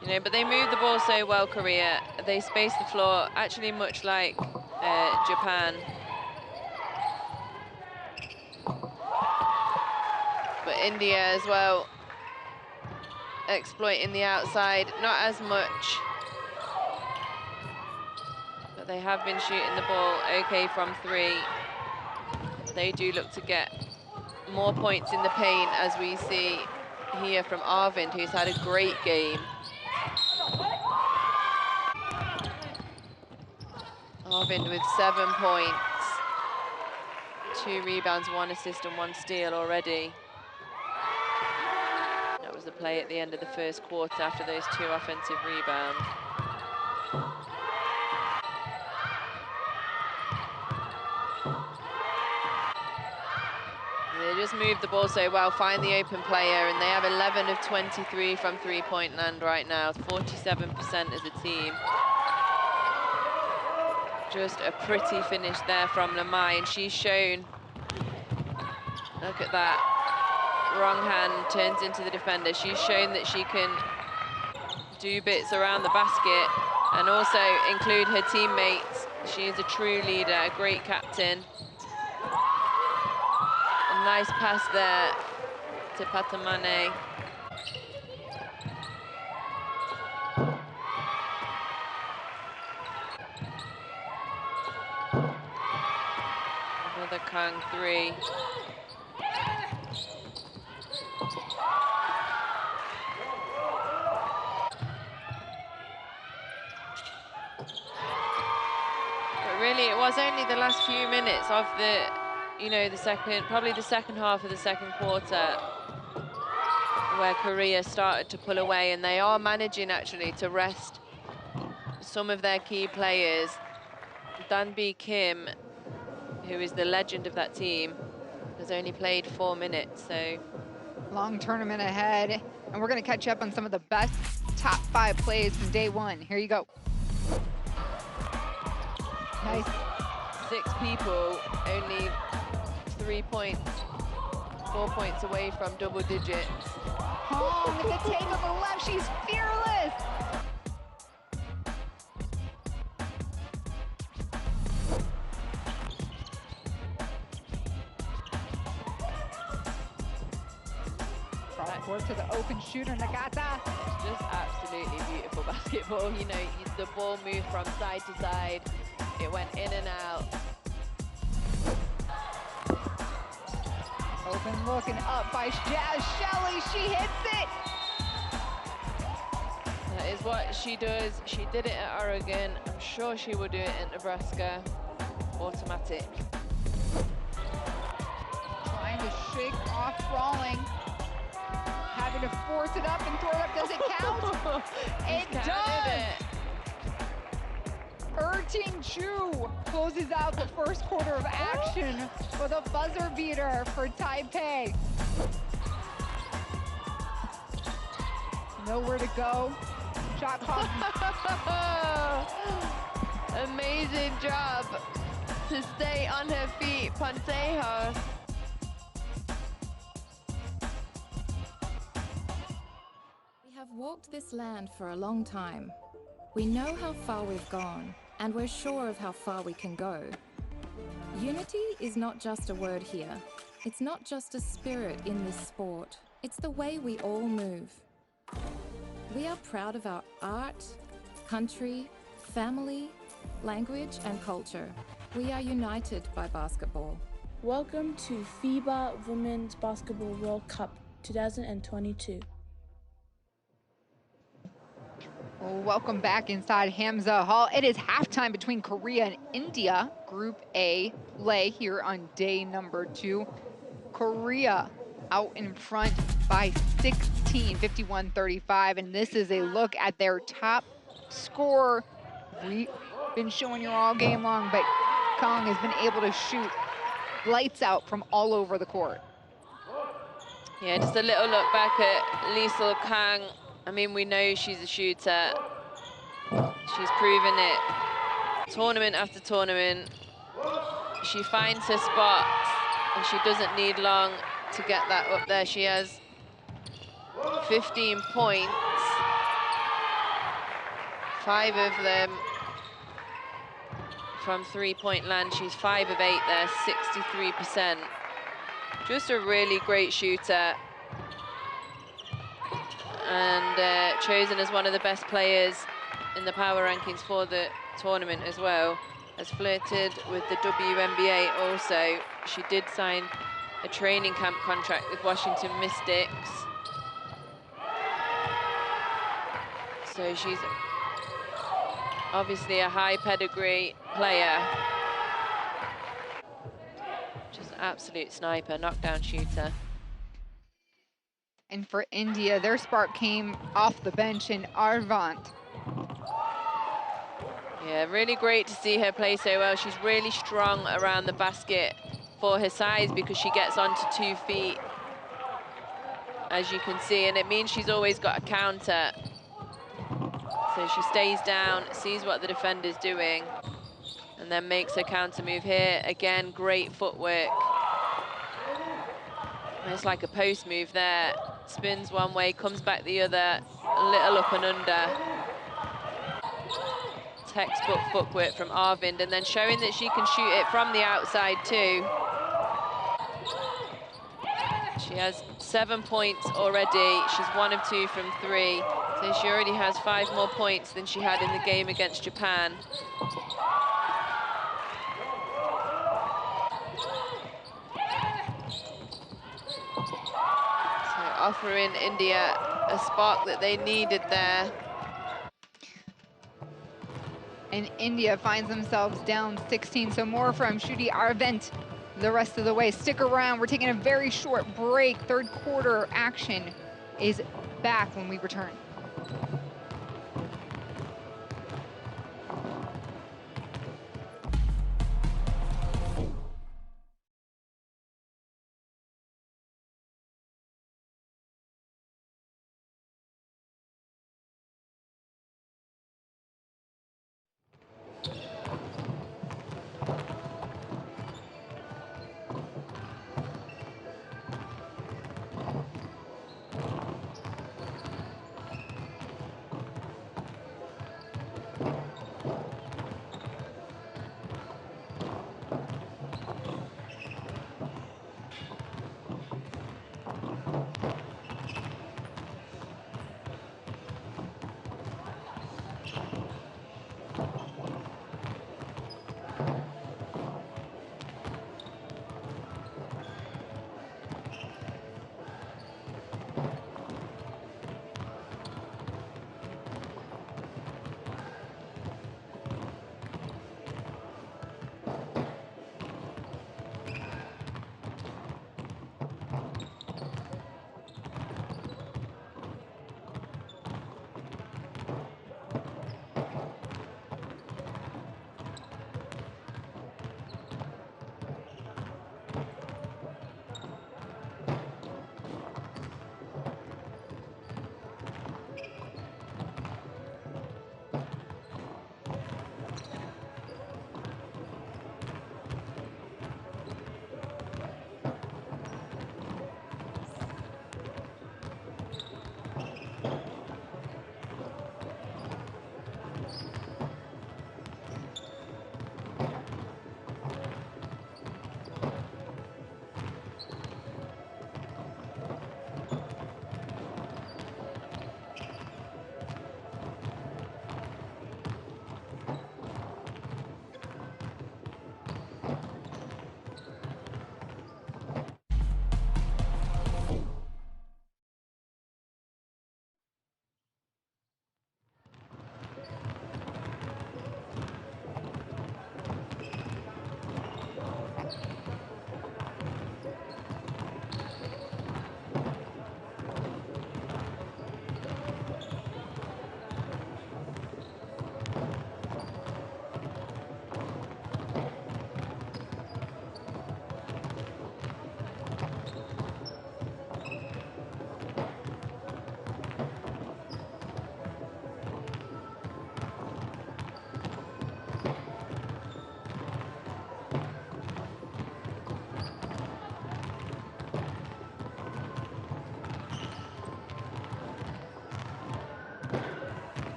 You know, but they move the ball so well, Korea. They space the floor, actually much like Japan. But India as well, exploiting the outside, not as much. But they have been shooting the ball okay from 3. They do look to get more points in the paint, as we see here from Arvind, who's had a great game. Arvind with 7 points, 2 rebounds, 1 assist and 1 steal already. That was the play at the end of the first quarter after those 2 offensive rebounds. They just move the ball so well, find the open player, and they have 11 of 23 from three-point land right now, 47% as a team. Just a pretty finish there from Lamai, and she's shown, look at that, wrong hand turns into the defender. She's shown that she can do bits around the basket and also include her teammates She is a true leader, a great captain. A nice pass there to Patamane. Another Kang 3. But really, it was only the last few minutes of the, probably the second half of the second quarter where Korea started to pull away, and they are managing actually to rest some of their key players. Danbi Kim, who is the legend of that team, has only played 4 minutes, so... Long tournament ahead, and we're gonna catch up on some of the best top 5 plays from day one. Here you go. Nice. 6 people, only 3 points, 4 points away from double digits. Hong with the take on the left, she's fearless. Cross-court to the open shooter, Nagata. Just absolutely beautiful basketball. You know, the ball moved from side to side. It went in and out. Open look and up by Jazz Shelley. She hits it. That is what she does. She did it at Oregon. I'm sure she will do it in Nebraska. Automatic. Trying to shake off Rawling. Having to force it up and throw it up. Does it count? It does. Erting Chu closes out the first quarter of action with a buzzer beater for Taipei. Nowhere to go. Shot clock. Amazing job to stay on her feet, Poncejo. We have walked this land for a long time. We know how far we've gone, and we're sure of how far we can go. Unity is not just a word here. It's not just a spirit in this sport. It's the way we all move. We are proud of our art, country, family, language, and culture. We are united by basketball. Welcome to FIBA Women's Basketball World Cup 2022. Welcome back inside Hamza Hall. It is halftime between Korea and India. Group A play here on day number 2. Korea out in front by 16, 51-35. And this is a look at their top scorer. We've been showing you all game long, but Kang has been able to shoot lights out from all over the court. Yeah, just a little look back at Liesl Kang. I mean, we know she's a shooter. She's proven it tournament after tournament. She finds her spots, and she doesn't need long to get that up there. She has 15 points, 5 of them from three-point land. She's 5 of 8 there, 63%. Just a really great shooter. And chosen as one of the best players in the power rankings for the tournament as well. Has flirted with the WNBA also. She did sign a training camp contract with Washington Mystics. So she's obviously a high pedigree player. Just an absolute sniper, knockdown shooter. And for India, their spark came off the bench in Arvant. Yeah, really great to see her play so well. She's really strong around the basket for her size because she gets onto 2 feet, as you can see, and it means she's always got a counter. So she stays down, sees what the defender's doing, and then makes her counter move here. Again, great footwork. It's like a post move there. Spins one way, comes back the other, a little up and under. textbook footwork from Arvind, and then showing that she can shoot it from the outside too. She has 7 points already. She's 1 of 2 from 3. So she already has 5 more points than she had in the game against Japan. So offering India a spark that they needed there. And India finds themselves down 16. So more from Shruti Arvind the rest of the way. Stick around. We're taking a very short break. Third quarter action is back when we return.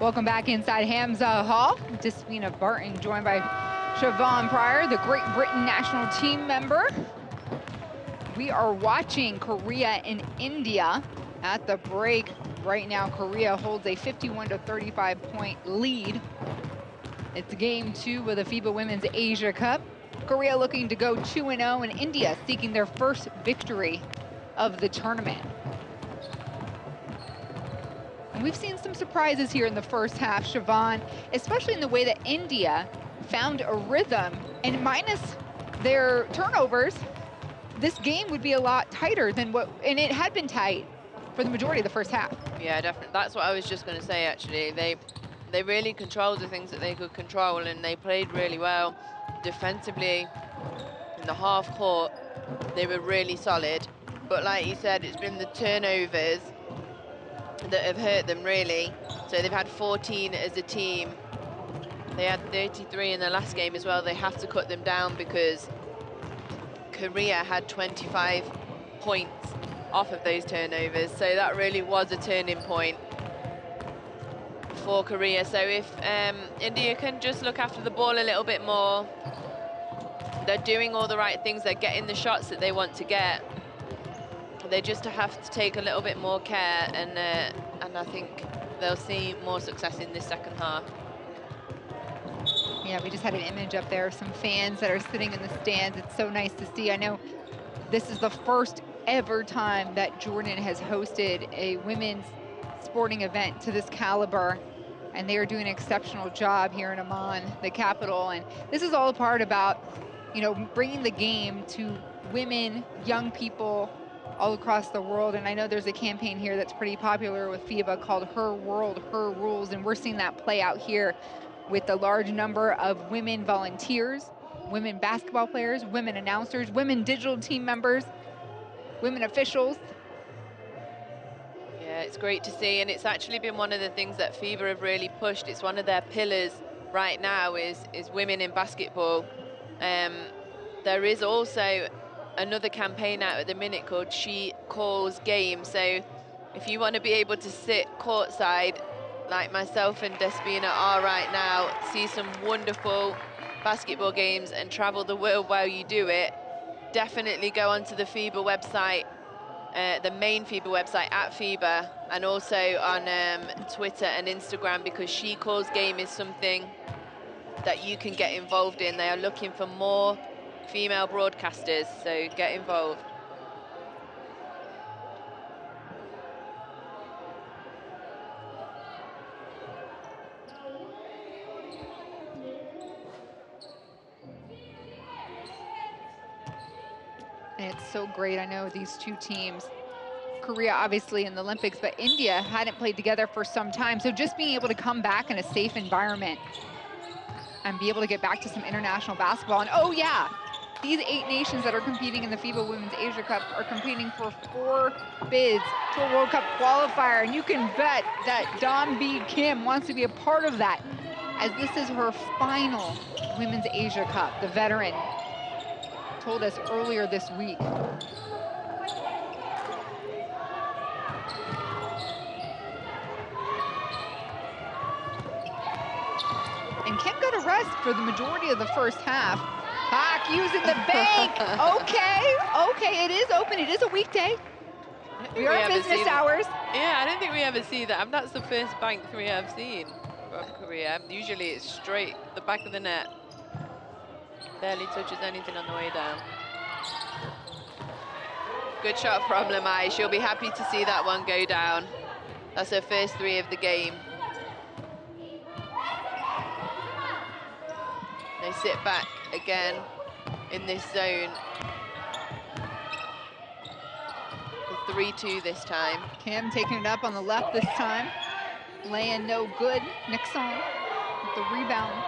Welcome back inside Hamza Hall. Despina Barton joined by Siobhan Pryor, the Great Britain national team member. We are watching Korea and India at the break. Right now, Korea holds a 51-35 point lead. It's game 2 of the FIBA Women's Asia Cup. Korea looking to go 2-0, and India seeking their first victory of the tournament. We've seen some surprises here in the first half, Siobhan, especially in the way that India found a rhythm. And minus their turnovers, this game would be a lot tighter than what, and it had been tight for for the majority of the first half. Yeah, definitely. That's what I was just going to say, actually. They really controlled the things that they could control, and they played really well defensively in the half court. They were really solid. But like you said, it's been the turnovers that have hurt them, really. So they've had 14 as a team. They had 33 in the last game as well. They have to cut them down because Korea had 25 points off of those turnovers. So that really was a turning point for Korea. So if India can just look after the ball a little bit more, they're doing all the right things, they're getting the shots that they want to get. They just have to take a little bit more care, and I think they'll see more success in this second half. Yeah, we just had an image up there of some fans that are sitting in the stands. It's so nice to see. I know this is the first ever time that Jordan has hosted a women's sporting event to this caliber, and they are doing an exceptional job here in Amman, the capital. And this is all a part about, you know, bringing the game to women, young people all across the world. And I know there's a campaign here that's pretty popular with FIBA called Her World, Her Rules, and we're seeing that play out here with the large number of women volunteers, women basketball players, women announcers, women digital team members, women officials. Yeah, it's great to see, and it's actually been one of the things that FIBA have really pushed. It's one of their pillars right now is women in basketball. There is also another campaign out at the minute called She Calls Game. So if you want to be able to sit courtside like myself and Despina are right now, see some wonderful basketball games and travel the world while you do it, definitely go onto the FIBA website, the main FIBA website at FIBA, and also on Twitter and Instagram, because She Calls Game is something that you can get involved in. They are looking for more female broadcasters, so get involved. And it's so great. I know these two teams, Korea obviously in the Olympics, but India hadn't played together for some time. So just being able to come back in a safe environment and be able to get back to some international basketball. And oh yeah, these 8 nations that are competing in the FIBA Women's Asia Cup are competing for 4 bids to a World Cup qualifier. And you can bet that Dom B. Kim wants to be a part of that, as this is her final Women's Asia Cup. The veteran told us earlier this week. And Kim got a rest for the majority of the first half. Pak using the bank. Okay, it is open. It is a weekday. We are in business hours. Yeah, I don't think we ever see that. That's the first bank we have seen from Korea. Usually it's straight the back of the net. Barely touches anything on the way down. Good shot from Lamai. She'll be happy to see that one go down. That's her first 3 of the game. They sit back again in this zone. 3-2 this time. Kim taking it up on the left this time. Laying no good. Nixon with the rebound.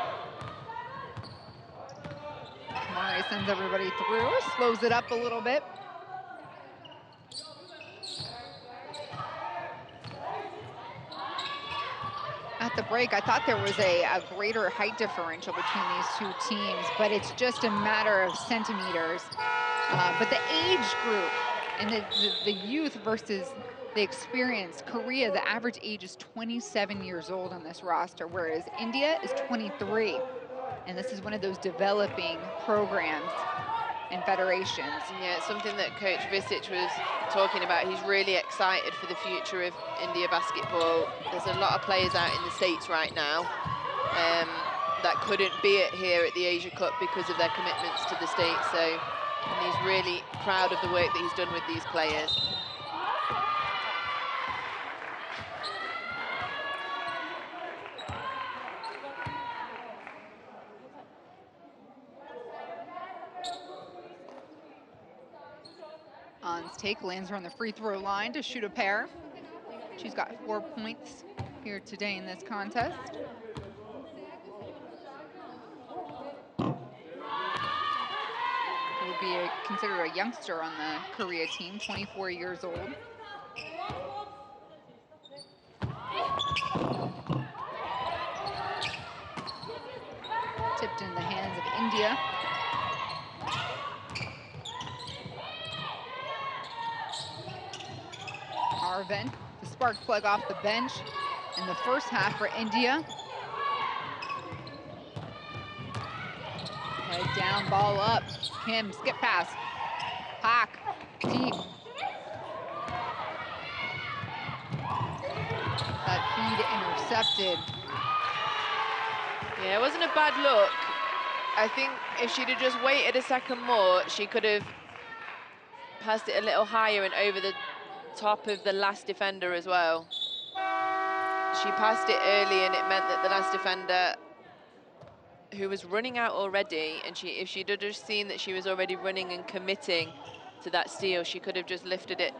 Kamari sends everybody through, slows it up a little bit. At the break, I thought there was a greater height differential between these two teams, but it's just a matter of centimeters. But the age group and the youth versus the experience, Korea, the average age is 27 years old on this roster, whereas India is 23. And this is one of those developing programs and federations. Yeah, it's something that Coach Visic was talking about. He's really excited for the future of India basketball. There's a lot of players out in the States right now that couldn't be here at the Asia Cup because of their commitments to the States. So, and he's really proud of the work that he's done with these players. On An's take, lands her on the free throw line to shoot a pair. She's got 4 points here today in this contest. Will be considered a youngster on the Korea team, 24 years old. Tipped in the hands of India. Arvind, the spark plug off the bench in the first half for India. Head down, ball up. Kim, skip pass. Pak, deep. That feed intercepted. Yeah, it wasn't a bad look. I think if she'd have just waited a second more, she could have passed it a little higher and over the top of the last defender as well. She passed it early and it meant that the last defender, who was running out already, and if she'd have just seen that she was already running and committing to that steal, she could have just lifted it,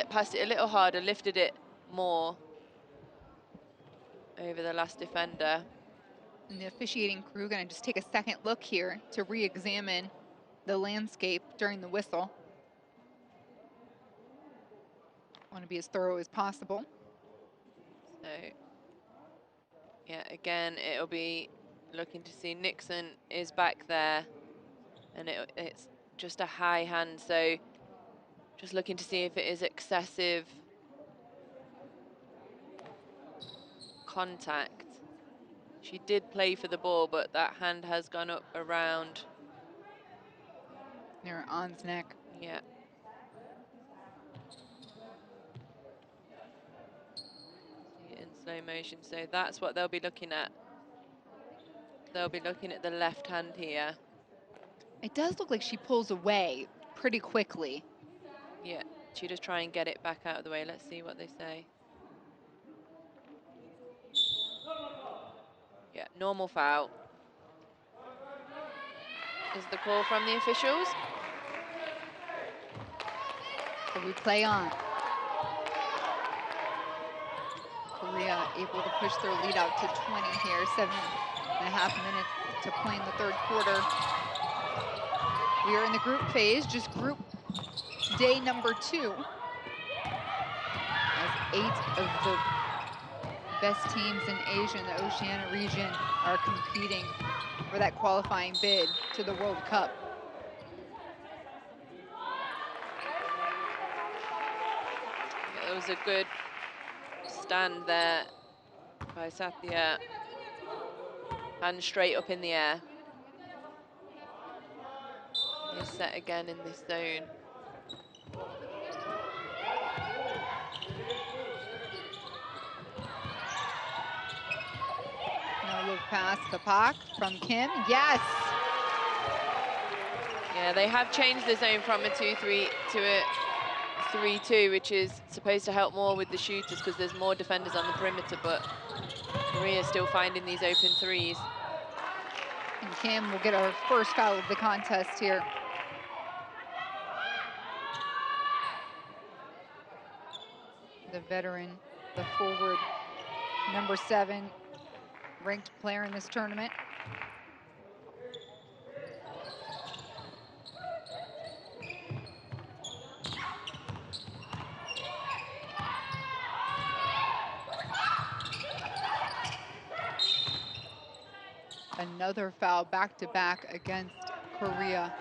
passed it a little harder, lifted it more over the last defender. And the officiating crew gonna just take a second look here to re-examine the landscape during the whistle. Want to be as thorough as possible. So, yeah, again, it'll be looking to see Nixon is back there, and it's just a high hand, so just looking to see if it is excessive contact. She did play for the ball, but that hand has gone up around near An's neck. Yeah. See it in slow motion, so that's what they'll be looking at. They'll be looking at the left hand here. It does look like she pulls away pretty quickly. Yeah, she just try and get it back out of the way. Let's see what they say. Yeah, normal foul is the call from the officials. So we play on. Korea able to push their lead out to 20 here. 7.5 minutes to play in the third quarter. We are in the group phase, just group day number 2. As 8 of the best teams in Asia and the Oceania region are competing for that qualifying bid to the World Cup. It was a good stand there by Sathya. Hand straight up in the air. He's set again in this zone. Now look past the Pak from Kim. Yes! Yeah, they have changed the zone from a 2-3 to a 3-2, which is supposed to help more with the shooters because there's more defenders on the perimeter, but Korea still finding these open threes. And Kim will get our first foul of the contest here. The veteran, the forward, number 7, ranked player in this tournament. Another foul back-to-back against Korea.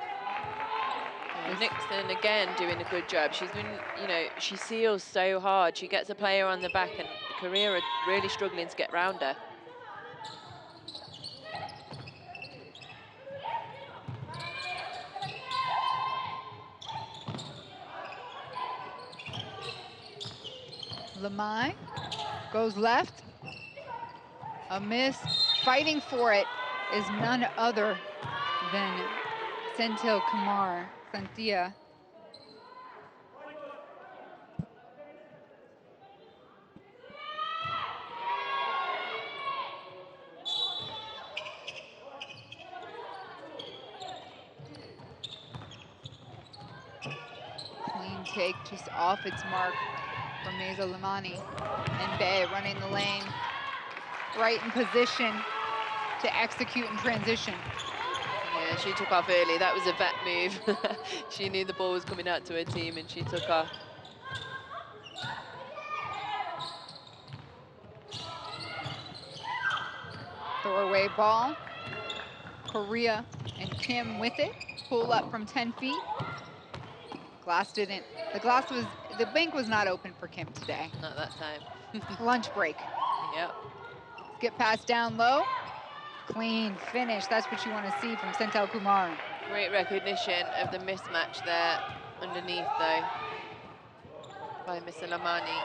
Nixon again doing a good job. She's been, you know, she seals so hard. She gets a player on the back and Korea are really struggling to get round her. Lamai goes left. A miss. Fighting for it is none other than Senthil Kumar, Santhia. Clean take just off its mark from Meza Limani. And Bay running the lane, right in position to execute in transition. Yeah, she took off early. That was a vet move. She knew the ball was coming out to her team and she took off. Throwaway ball. Korea and Kim with it. Pull up from 10 feet. Glass didn't. The bank was not open for Kim today. Not that time. Lunch break. Yep. Get past down low. Clean finish. That's what you want to see from Senthil Kumar. Great recognition of the mismatch there underneath, though, by Miss Lamani.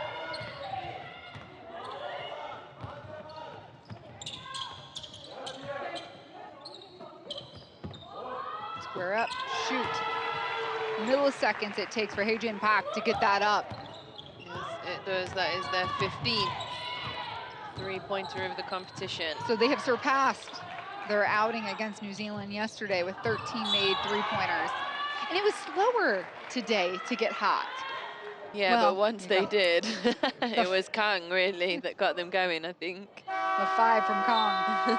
Square up, shoot. Milliseconds it takes for Haejin Park to get that up. Yes, it does. That is their 15th three-pointer of the competition. So they have surpassed their outing against New Zealand yesterday with 13 made three-pointers. And it was slower today to get hot. Yeah, well, but once they did, it was Kang, really, that got them going, I think. The 5 from Kang.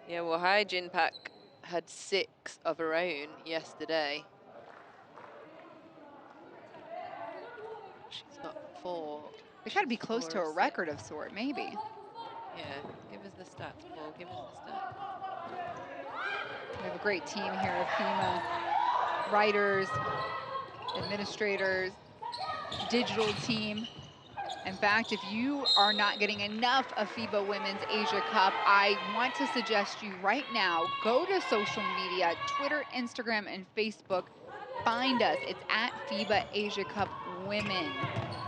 Yeah, well, Haejin Park had 6 of her own yesterday. She's got 4. They got to be close to a record of sort, maybe. Yeah, give us the stats, Paul. Give us the stats. We have a great team here of FEMA writers, administrators, digital team. In fact, if you are not getting enough of FIBA Women's Asia Cup, I want to suggest you right now, go to social media, Twitter, Instagram, and Facebook. Find us. It's at FIBA Asia Cup Women.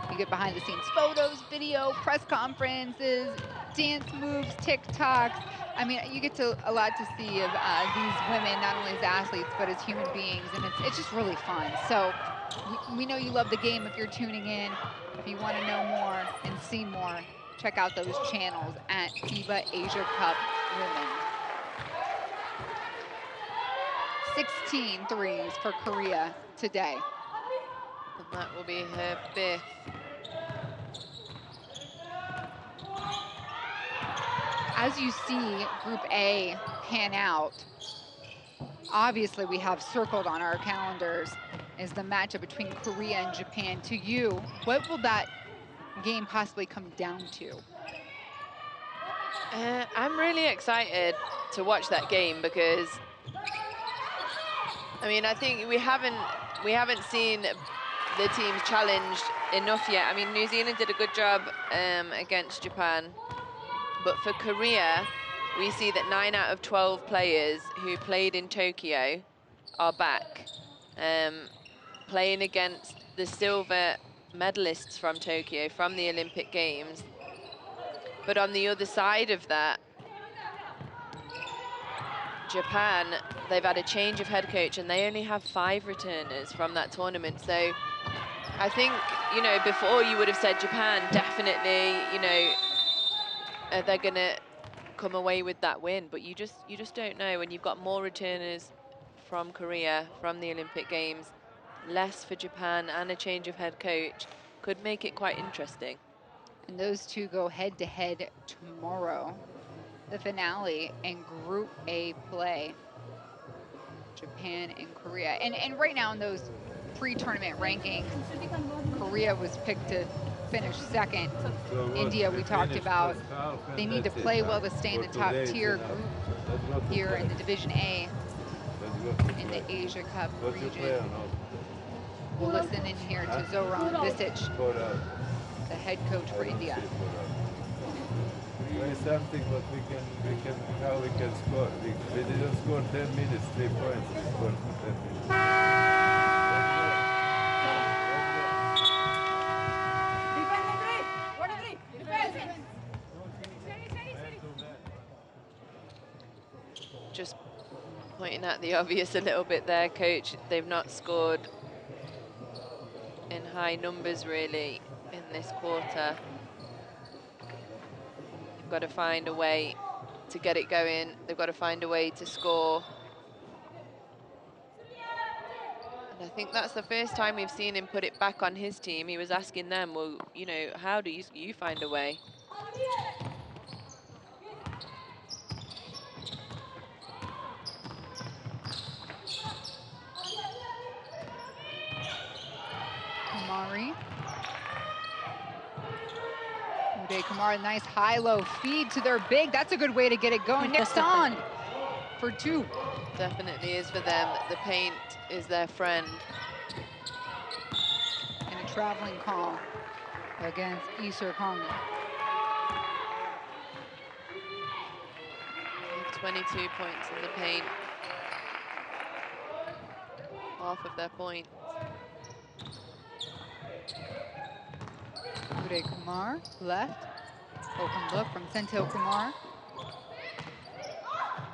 You get behind the scenes photos, video, press conferences, dance moves, TikToks. I mean, you get a lot to see of these women, not only as athletes, but as human beings, and it's just really fun. So we know you love the game if you're tuning in. If you want to know more and see more, check out those channels at FIBA Asia Cup Women. 16 threes for Korea today. And that will be her 5th. As you see Group A pan out, obviously we have circled on our calendars is the matchup between Korea and Japan. To you, what will that game possibly come down to? I'm really excited to watch that game because, I mean, I think we haven't seen the teams challenged enough yet. I mean, New Zealand did a good job against Japan, but for Korea, we see that 9 out of 12 players who played in Tokyo are back, playing against the silver medalists from Tokyo, from the Olympic Games. But on the other side of that, Japan, they've had a change of head coach and they only have 5 returners from that tournament. So I think, you know, before you would have said Japan, definitely, you know, they're gonna come away with that win, but you just don't know when you've got more returners from Korea, from the Olympic Games, less for Japan, and a change of head coach could make it quite interesting. And those two go head to head tomorrow. The finale in Group A play, Japan and Korea. And right now in those pre-tournament rankings, Korea was picked to finish 2nd. India, we talked about, they need to play well to stay in the top tier group here in the Division A in the Asia Cup region. We'll listen in here to Zoran Visic, the head coach for India. Try something, but how we can score. We didn't score 10 minutes, 3 points. We scored 10 minutes. Just pointing out the obvious a little bit there, coach. They've not scored in high numbers really in this quarter. They've got to find a way to get it going. They've got to find a way to score. And I think that's the first time we've seen him put it back on his team. He was asking them, well, you know, how do you find a way? Kamari. Uday Kamara, nice high-low feed to their big. That's a good way to get it going. Nixon for 2. Definitely is for them. The paint is their friend. And a traveling call against Isur Congo. 22 points in the paint. Half of their points. Uday Kumar, left. Open look from Senthil Kumar.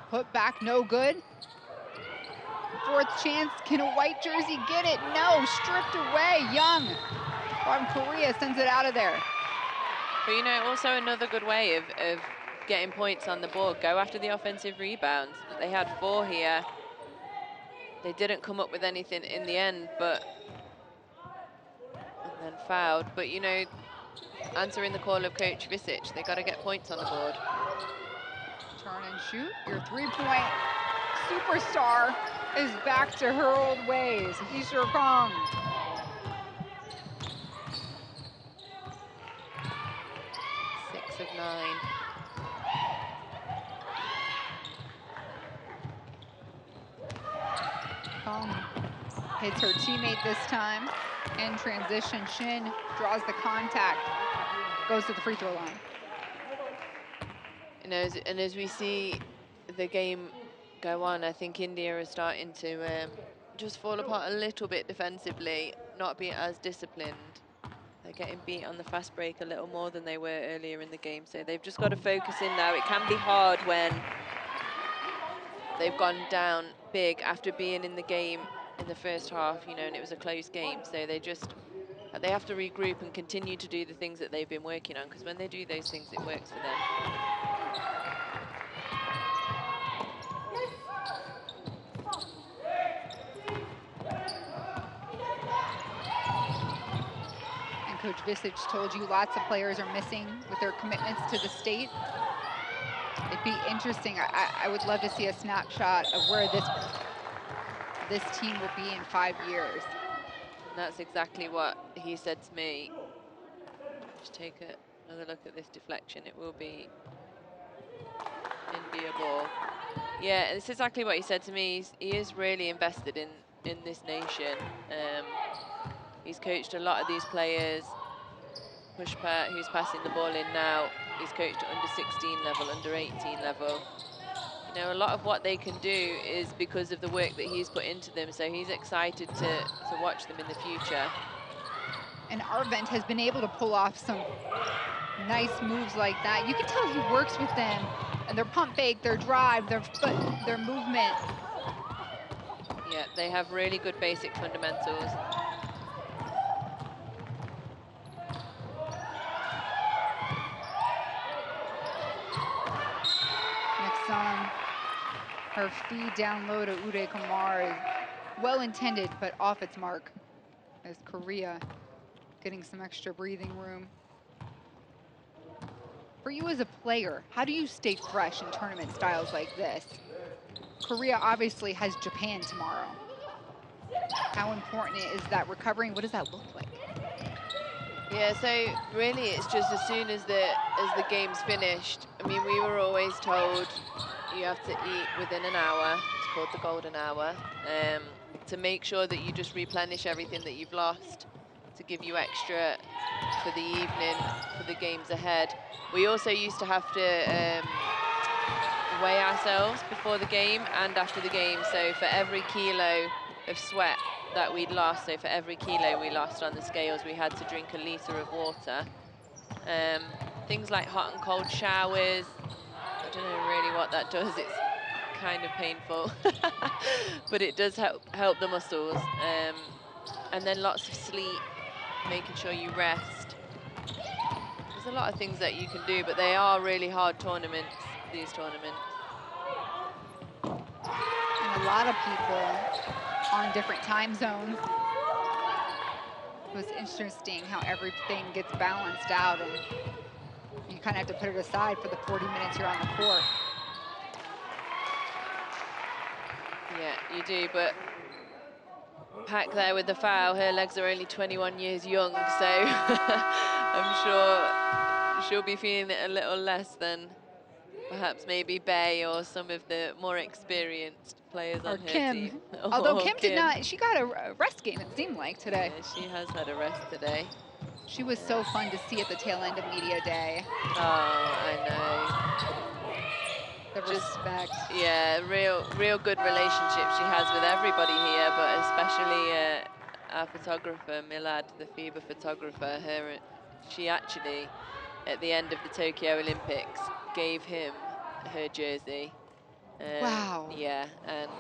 Put back, no good. 4th chance, can a white jersey get it? No, stripped away. Young from Korea sends it out of there. But you know, also another good way of getting points on the board, go after the offensive rebounds. They had 4 here. They didn't come up with anything in the end, but and then fouled. But you know, answering the call of Coach Visic, they got to get points on the board. Turn and shoot. Your 3-point superstar is back to her old ways. Isur Kong. Six of 9. Kong hits her teammate this time. In transition, Shin draws the contact. Goes to the free throw line. You know, and as we see the game go on, I think India is starting to just fall apart a little bit defensively, not be as disciplined. They're getting beat on the fast break a little more than they were earlier in the game, so they've just got to focus in now. It can be hard when they've gone down big after being in the game in the first half, you know, and it was a close game, so they have to regroup and continue to do the things that they've been working on, because when they do those things, it works for them. Coach Visic told you lots of players are missing with their commitments to the state. It'd be interesting. I would love to see a snapshot of where this team will be in 5 years. And that's exactly what he said to me. Just take another look at this deflection. It will be India ball. Yeah, it's exactly what he said to me. He is really invested in this nation. He's coached a lot of these players. Pushpa, who's passing the ball in now, he's coached at under 16 level, under 18 level. You know, a lot of what they can do is because of the work that he's put into them, so he's excited to watch them in the future. And Arvent has been able to pull off some nice moves like that. You can tell he works with them, and their pump fake, their drive, their foot, their movement. Yeah, they have really good basic fundamentals. Her feed down low to Uday Kumar is well-intended, but off its mark as Korea getting some extra breathing room. For you as a player, how do you stay fresh in tournament styles like this? Korea obviously has Japan tomorrow. How important is that recovering? What does that look like? Yeah, so really it's just as soon as the game's finished. I mean, we were always told you have to eat within an hour. It's called the golden hour. To make sure that you just replenish everything that you've lost, to give you extra for the evening, for the games ahead. We also used to have to weigh ourselves before the game and after the game. So for every kilo of sweat that we'd lost, so for every kilo we lost on the scales, we had to drink a litre of water. Things like hot and cold showers, I don't know really what that does. It's kind of painful, but it does help the muscles. And then lots of sleep, making sure you rest. There's a lot of things that you can do, but they are really hard tournaments, these tournaments. And a lot of people on different time zones. It was interesting how everything gets balanced out, and you kind of have to put it aside for the 40 minutes you're on the court. Yeah, you do, but Pak there with the foul. Her legs are only 21 years young, so I'm sure she'll be feeling it a little less than perhaps maybe Bay or some of the more experienced players on her Kim. team. Although Kim did not, she got a rest game, it seemed like, today. Yeah, she has had a rest today. She was so fun to see at the tail end of media day. Oh, I know. The respect. Yeah, real good relationship she has with everybody here, but especially our photographer, Milad, the FIBA photographer. She actually, at the end of the Tokyo Olympics, gave him her jersey. Wow. Yeah, and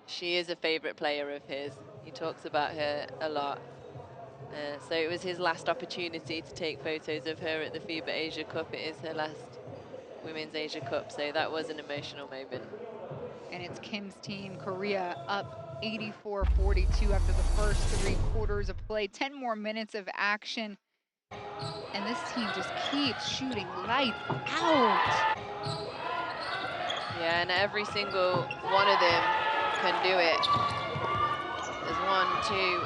she is a favorite player of his. He talks about her a lot. So it was his last opportunity to take photos of her at the FIBA Asia Cup. It is her last Women's Asia Cup, so that was an emotional moment. And it's Kim's team, Korea, up 84-42 after the first 3 quarters of play. 10 more minutes of action. And this team just keeps shooting lights out. Yeah, and every single one of them can do it. There's 1, 2,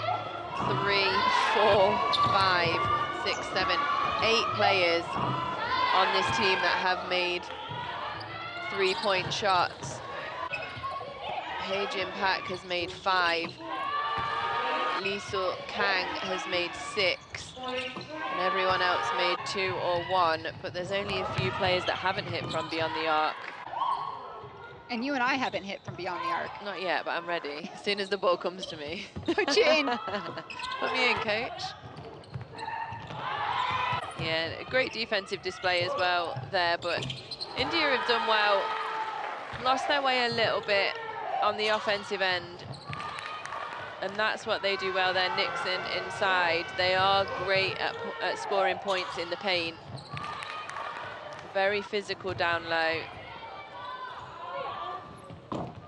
3, 4, 5, 6, 7, 8 players on this team that have made 3-point shots. Haejin Pak has made 5. Lee Soo Kang has made 6. And everyone else made 2 or 1. But there's only a few players that haven't hit from beyond the arc. And you and I haven't hit from beyond the arc. Not yet, but I'm ready. As soon as the ball comes to me. Put you in. Put me in, coach. Yeah, a great defensive display as well there, but India have done well. Lost their way a little bit on the offensive end. And that's what they do well there, Nixon inside. They are great at scoring points in the paint. Very physical down low.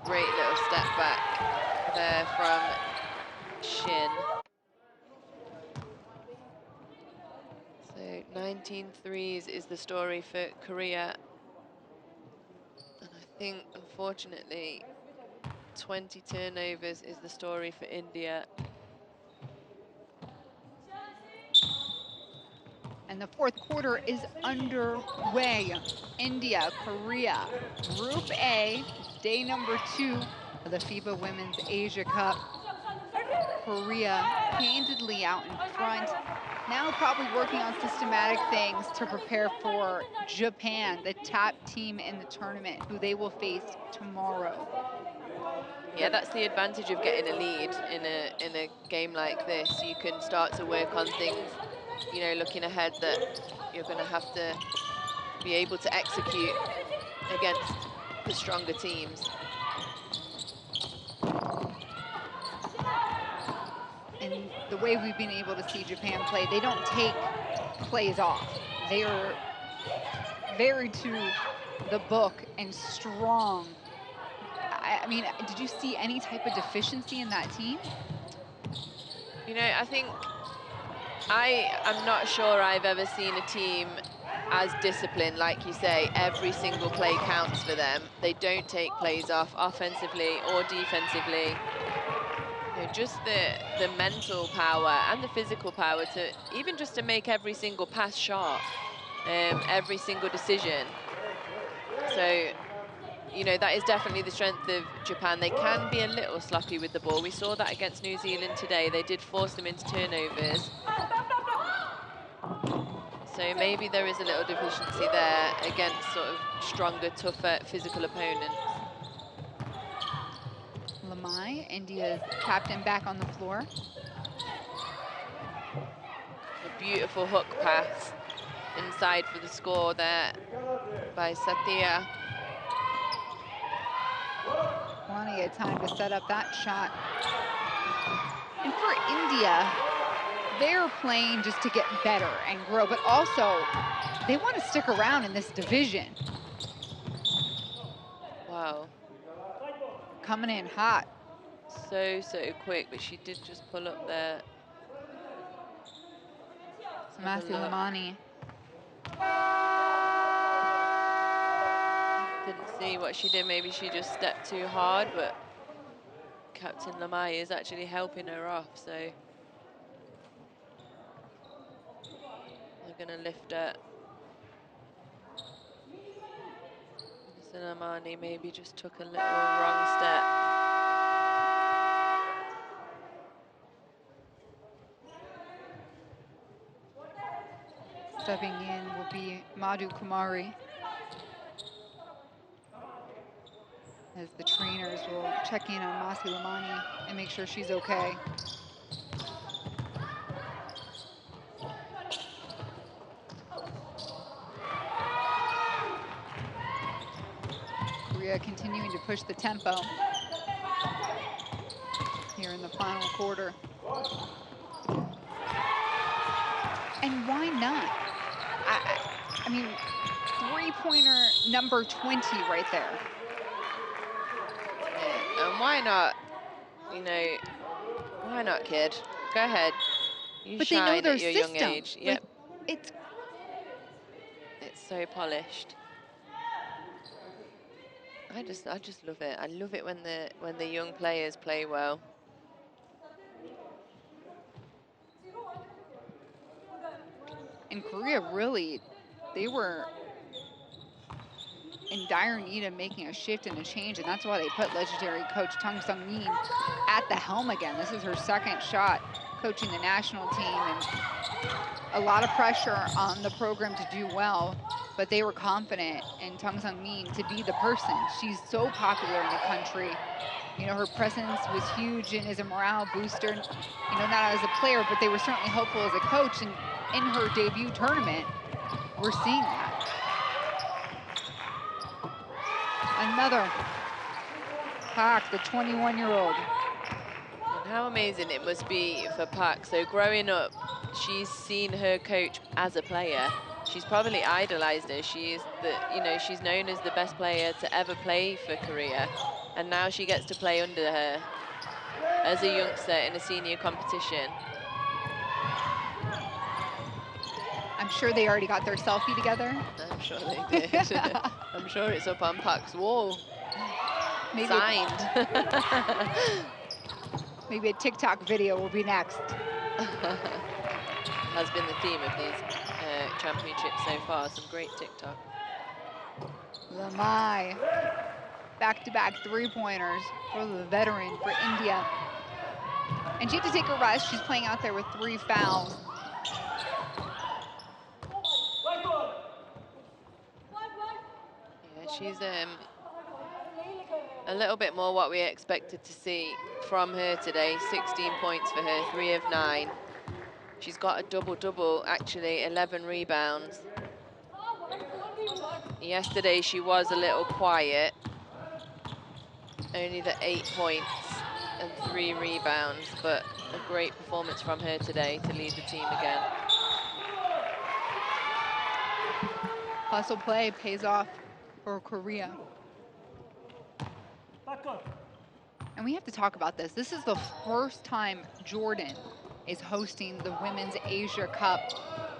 Great little step back there from Shin. So 19 threes is the story for Korea. And I think, unfortunately, 20 turnovers is the story for India. And the 4th quarter is underway. India, Korea, Group A, day number 2 of the FIBA Women's Asia Cup. Korea handedly out in front. Now probably working on systematic things to prepare for Japan, the top team in the tournament, who they will face tomorrow. Yeah, that's the advantage of getting a lead in a game like this. You can start to work on things, you know, looking ahead that you're going to have to be able to execute against the stronger teams. And the way we've been able to see Japan play, they don't take plays off. They are very to the book and strong. I mean, did you see any type of deficiency in that team? You know, I think I'm not sure I've ever seen a team as disciplined, like you say. Every single play counts for them. They don't take plays off offensively or defensively. You know, just the mental power and the physical power to even just to make every single pass sharp, every single decision. So, you know, that is definitely the strength of Japan. They can be a little sloppy with the ball. We saw that against New Zealand today. They did force them into turnovers. So maybe there is a little deficiency there against sort of stronger, tougher physical opponents. Lamai, India's captain, back on the floor. A beautiful hook pass inside for the score there by Satya. Plenty of time to set up that shot. And for India, they're playing just to get better and grow, but also they want to stick around in this division. Wow. Coming in hot. so quick, but she did just pull up there. Masi Lamani. Didn't see what she did. Maybe she just stepped too hard, but Captain Lamai is actually helping her off, so they're going to lift her. Lamani maybe just took a little wrong step. Stepping in will be Madhu Kumari, as the trainers will check in on Masi Lamani and make sure she's okay. Korea continuing to push the tempo here in the final quarter. And why not? I mean, three-pointer number 20 right there. Yeah, and why not? You know, why not, kid? Go ahead. You but shine they know their at your system. young age. Like, yep. It's so polished. I just love it. I love it when the young players play well. in Korea, really, they were in dire need of making a shift and a change, and that's why they put legendary coach Tung Sung-min at the helm again. This is her second shot coaching the national team, and a lot of pressure on the program to do well, but they were confident in Tung Sung-min to be the person. She's so popular in the country. You know, her presence was huge and is a morale booster, you know, not as a player, but they were certainly hopeful as a coach, and in her debut tournament, we're seeing that. Another Park, the 21-year-old. And how amazing it must be for Park. So growing up, she's seen her coach as a player. She's probably idolized her. She is she's known as the best player to ever play for Korea. And now she gets to play under her as a youngster in a senior competition. I'm sure they already got their selfie together. I'm sure they did. I'm sure it's up on Park's wall. Maybe signed. Maybe a TikTok video will be next. Has been the theme of these championships so far. Some great TikTok. Lamai, back-to-back three-pointers for the veteran for India. And she had to take a rest. She's playing out there with 3 fouls. Yeah, she's a little bit more what we expected to see from her today. 16 points for her, 3 of 9. She's got a double-double, actually, 11 rebounds. Yesterday, she was a little quiet. Only the 8 points and 3 rebounds, but a great performance from her today to lead the team again. Hustle play pays off for Korea. And we have to talk about this. This is the first time Jordan is hosting the Women's Asia Cup,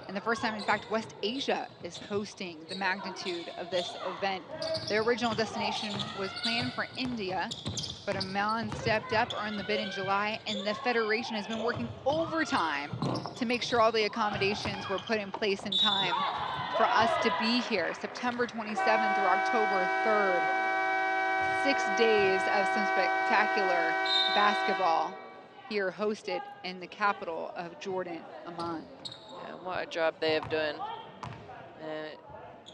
and the first time, in fact, West Asia is hosting the magnitude of this event. Their original destination was planned for India, but Oman stepped up, earned the bid in July, and the federation has been working overtime to make sure all the accommodations were put in place in time for us to be here, September 27th through October 3rd. 6 days of some spectacular basketball here, hosted in the capital of Jordan, Amman. Yeah, what a job they have done.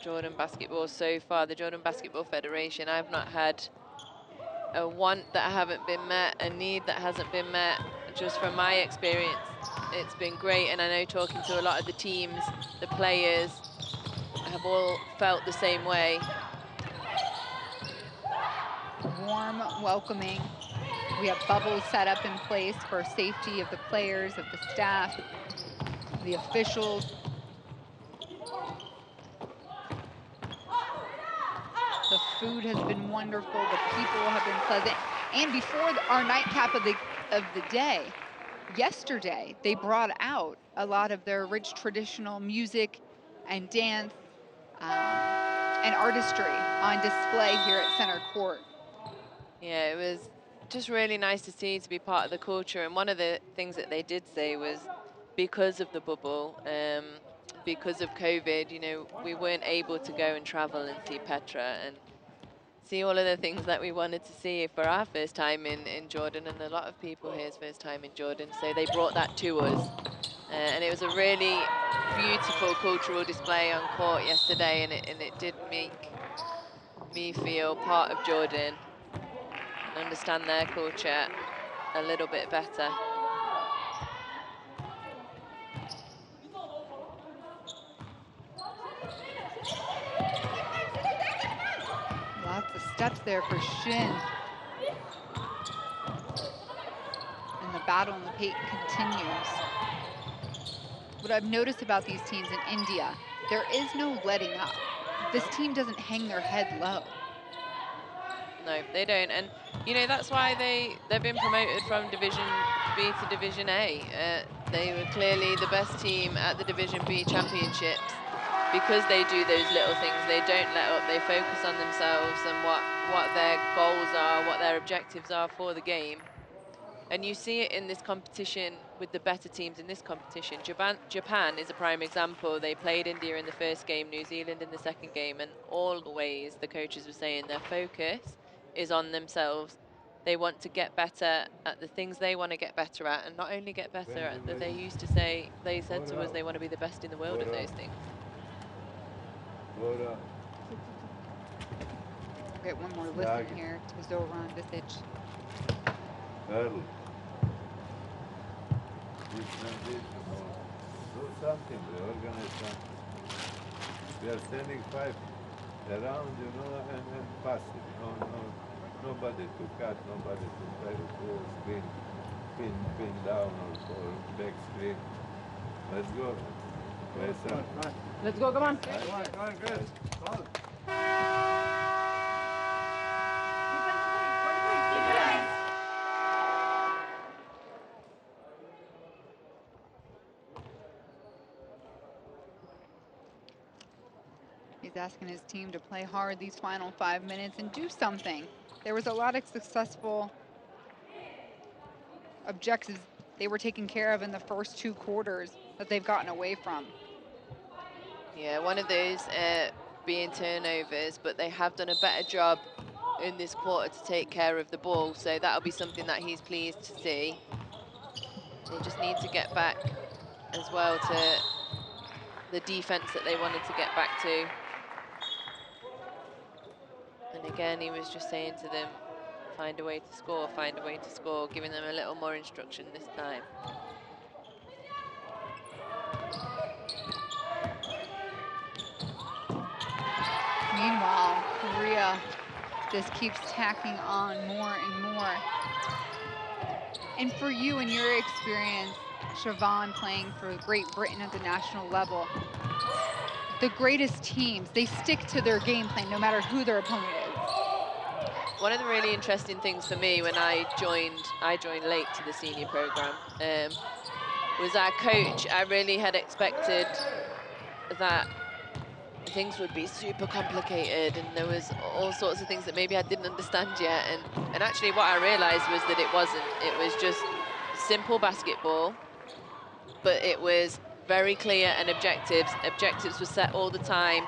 Jordan basketball so far, the Jordan Basketball Federation. I've not had a want that haven't been met, a need that hasn't been met. Just from my experience, it's been great. And I know, talking to a lot of the teams, the players have all felt the same way. Warm, welcoming. We have bubbles set up in place for safety of the players, of the staff, the officials. The food has been wonderful. The people have been pleasant. And before our nightcap of the day, yesterday, they brought out a lot of their rich traditional music and dance and artistry on display here at center court. Yeah, it was just really nice to see, to be part of the culture. And one of the things that they did say was because of the bubble, because of COVID, you know, we weren't able to go and travel and see Petra and see all of the things that we wanted to see for our first time in Jordan, and a lot of people here's first time in Jordan. So they brought that to us. And it was a really beautiful cultural display on court yesterday, and it did make me feel part of Jordan and understand their culture a little bit better. Lots of steps there for Shin. And the battle in the paint continues. What I've noticed about these teams in India, there is no letting up. This team doesn't hang their head low. No, they don't. And, you know, that's why they've been promoted from Division B to Division A. They were clearly the best team at the Division B championships because they do those little things. They don't let up. They focus on themselves and what their goals are, what their objectives are for the game. And you see it in this competition with the better teams in this competition. Japan is a prime example. They played India in the first game, New Zealand in the second game, and always the coaches were saying their focus is on themselves. They want to get better at the things they want to get better at, and not only get better at that. They used to say, they said to us, they want to be the best in the world at those things. Get one more listen here to Zoran Visic. Earl. Do something, organize something. We are standing 5 around, you know, and pass it. Nobody to cut, nobody to try to pull screen, pin down or back screen. Let's go. Let's go, come on. Come on, good. He's asking his team to play hard these final 5 minutes and do something. There was a lot of successful objectives they were taking care of in the first 2 quarters that they've gotten away from. Yeah, one of those being turnovers, but they have done a better job in this quarter to take care of the ball, so that'll be something that he's pleased to see. They just need to get back as well to the defense that they wanted to get back to. And again, he was just saying to them, find a way to score, find a way to score, giving them a little more instruction this time. Meanwhile, Korea just keeps tacking on more and more. And for you and your experience, Siobhan, playing for Great Britain at the national level, the greatest teams, they stick to their game plan no matter who their opponent is. One of the really interesting things for me when I joined late to the senior program, was our coach. I really had expected that things would be super complicated and there was all sorts of things that maybe I didn't understand yet, and actually what I realized was that it wasn't. It was just simple basketball, but it was very clear and objectives. Objectives were set all the time.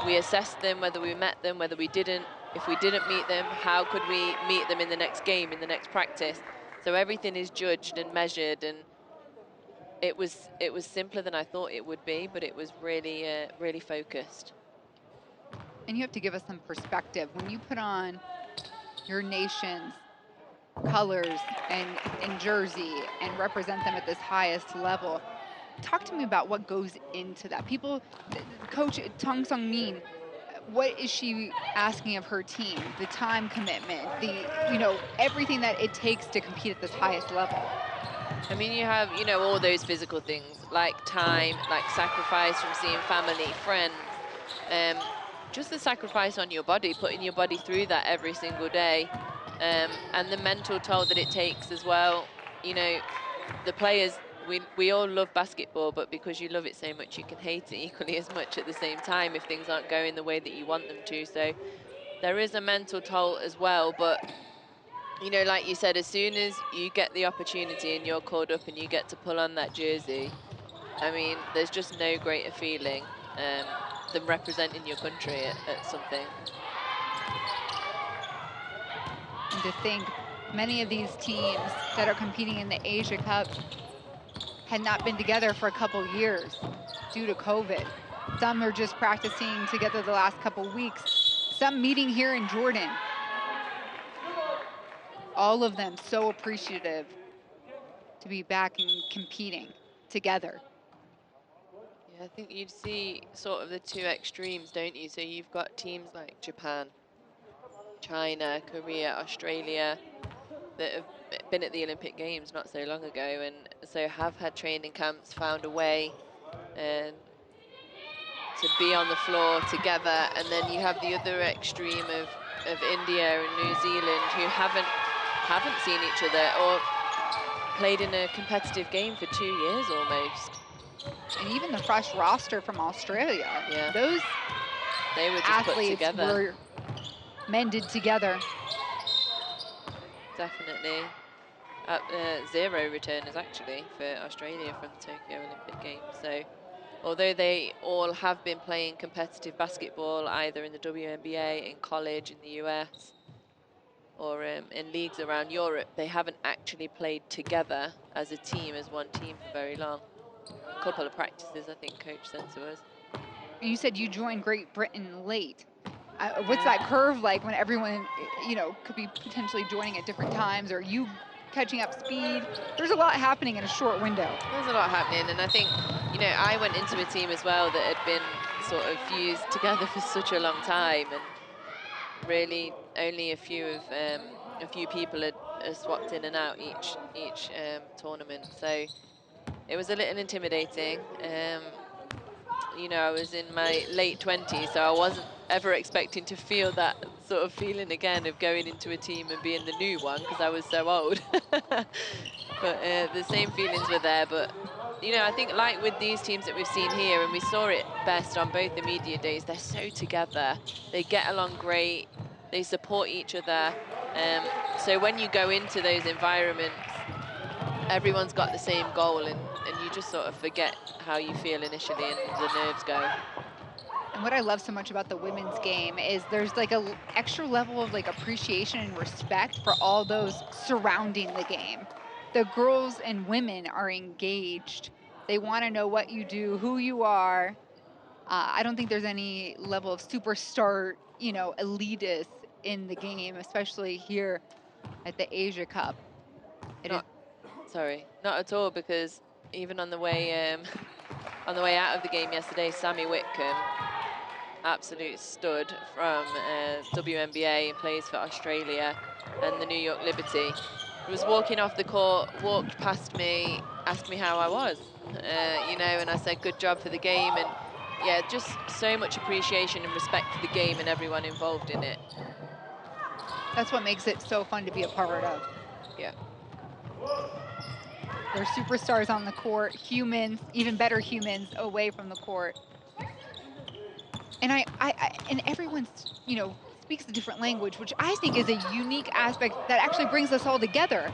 We assessed them, whether we met them, whether we didn't. If we didn't meet them, how could we meet them in the next game, in the next practice? So everything is judged and measured, and it was simpler than I thought it would be, but it was really, really focused. And you have to give us some perspective. When you put on your nation's colors and jersey and represent them at this highest level, talk to me about what goes into that. People, Coach Tong Sung Min, what is she asking of her team? The time commitment, everything that it takes to compete at this highest level. I mean, you have, all those physical things, like time, like sacrifice from seeing family, friends, just the sacrifice on your body, putting your body through that every single day. and the mental toll that it takes as well. You know, the players, we all love basketball, but because you love it so much, you can hate it equally as much at the same time if things aren't going the way that you want them to. So there is a mental toll as well, but you know, like you said, as soon as you get the opportunity and you're called up and you get to pull on that jersey, I mean, there's just no greater feeling than representing your country at something. And to think, many of these teams that are competing in the Asia Cup had not been together for a couple years due to COVID. Some are just practicing together the last couple weeks, some meeting here in Jordan. All of them so appreciative to be back and competing together. Yeah, I think you'd see sort of the two extremes, don't you? So you've got teams like Japan, China, Korea, Australia that have been at the Olympic Games not so long ago, and so have had training camps, found a way to be on the floor together. And then you have the other extreme of India and New Zealand, who haven't seen each other or played in a competitive game for 2 years almost. And even the fresh roster from Australia, Yeah, those they were just athletes put together. were mended together. Definitely. 0 returners actually for Australia from the Tokyo Olympic Games. So although they all have been playing competitive basketball either in the WNBA, in college, in the US, or in leagues around Europe, they haven't actually played together as a team, as one team for very long. A couple of practices, I think Coach said to us. And you said you joined Great Britain late. What's that curve like when everyone, you know, could be potentially joining at different times, or you catching up speed? There's a lot happening in a short window. There's a lot happening, and I think, you know, I went into a team as well that had been sort of fused together for such a long time, and really only a few people had swapped in and out each tournament. So it was a little intimidating. You know, I was in my late 20s, so I wasn't ever expecting to feel that sort of feeling again of going into a team and being the new one, because I was so old. But the same feelings were there. But, you know, I think like with these teams that we've seen here, and we saw it best on both the media days, they're so together. They get along great. They support each other. So when you go into those environments, everyone's got the same goal, and you just sort of forget how you feel initially and the nerves go. And what I love so much about the women's game is there's like a extra level of like appreciation and respect for all those surrounding the game. The girls and women are engaged. They want to know what you do, who you are. I don't think there's any level of superstar, you know, elitist in the game, especially here at the Asia Cup. Not at all, because even on the way out of the game yesterday, Sammy Whitcomb, absolute stud from WNBA and plays for Australia and the New York Liberty, was walking off the court, walked past me, asked me how I was, you know, and I said good job for the game. And yeah, just so much appreciation and respect for the game and everyone involved in it. That's what makes it so fun to be a part of. Yeah. They're superstars on the court, humans, even better humans away from the court. And and everyone, you know, speaks a different language, which I think is a unique aspect that actually brings us all together.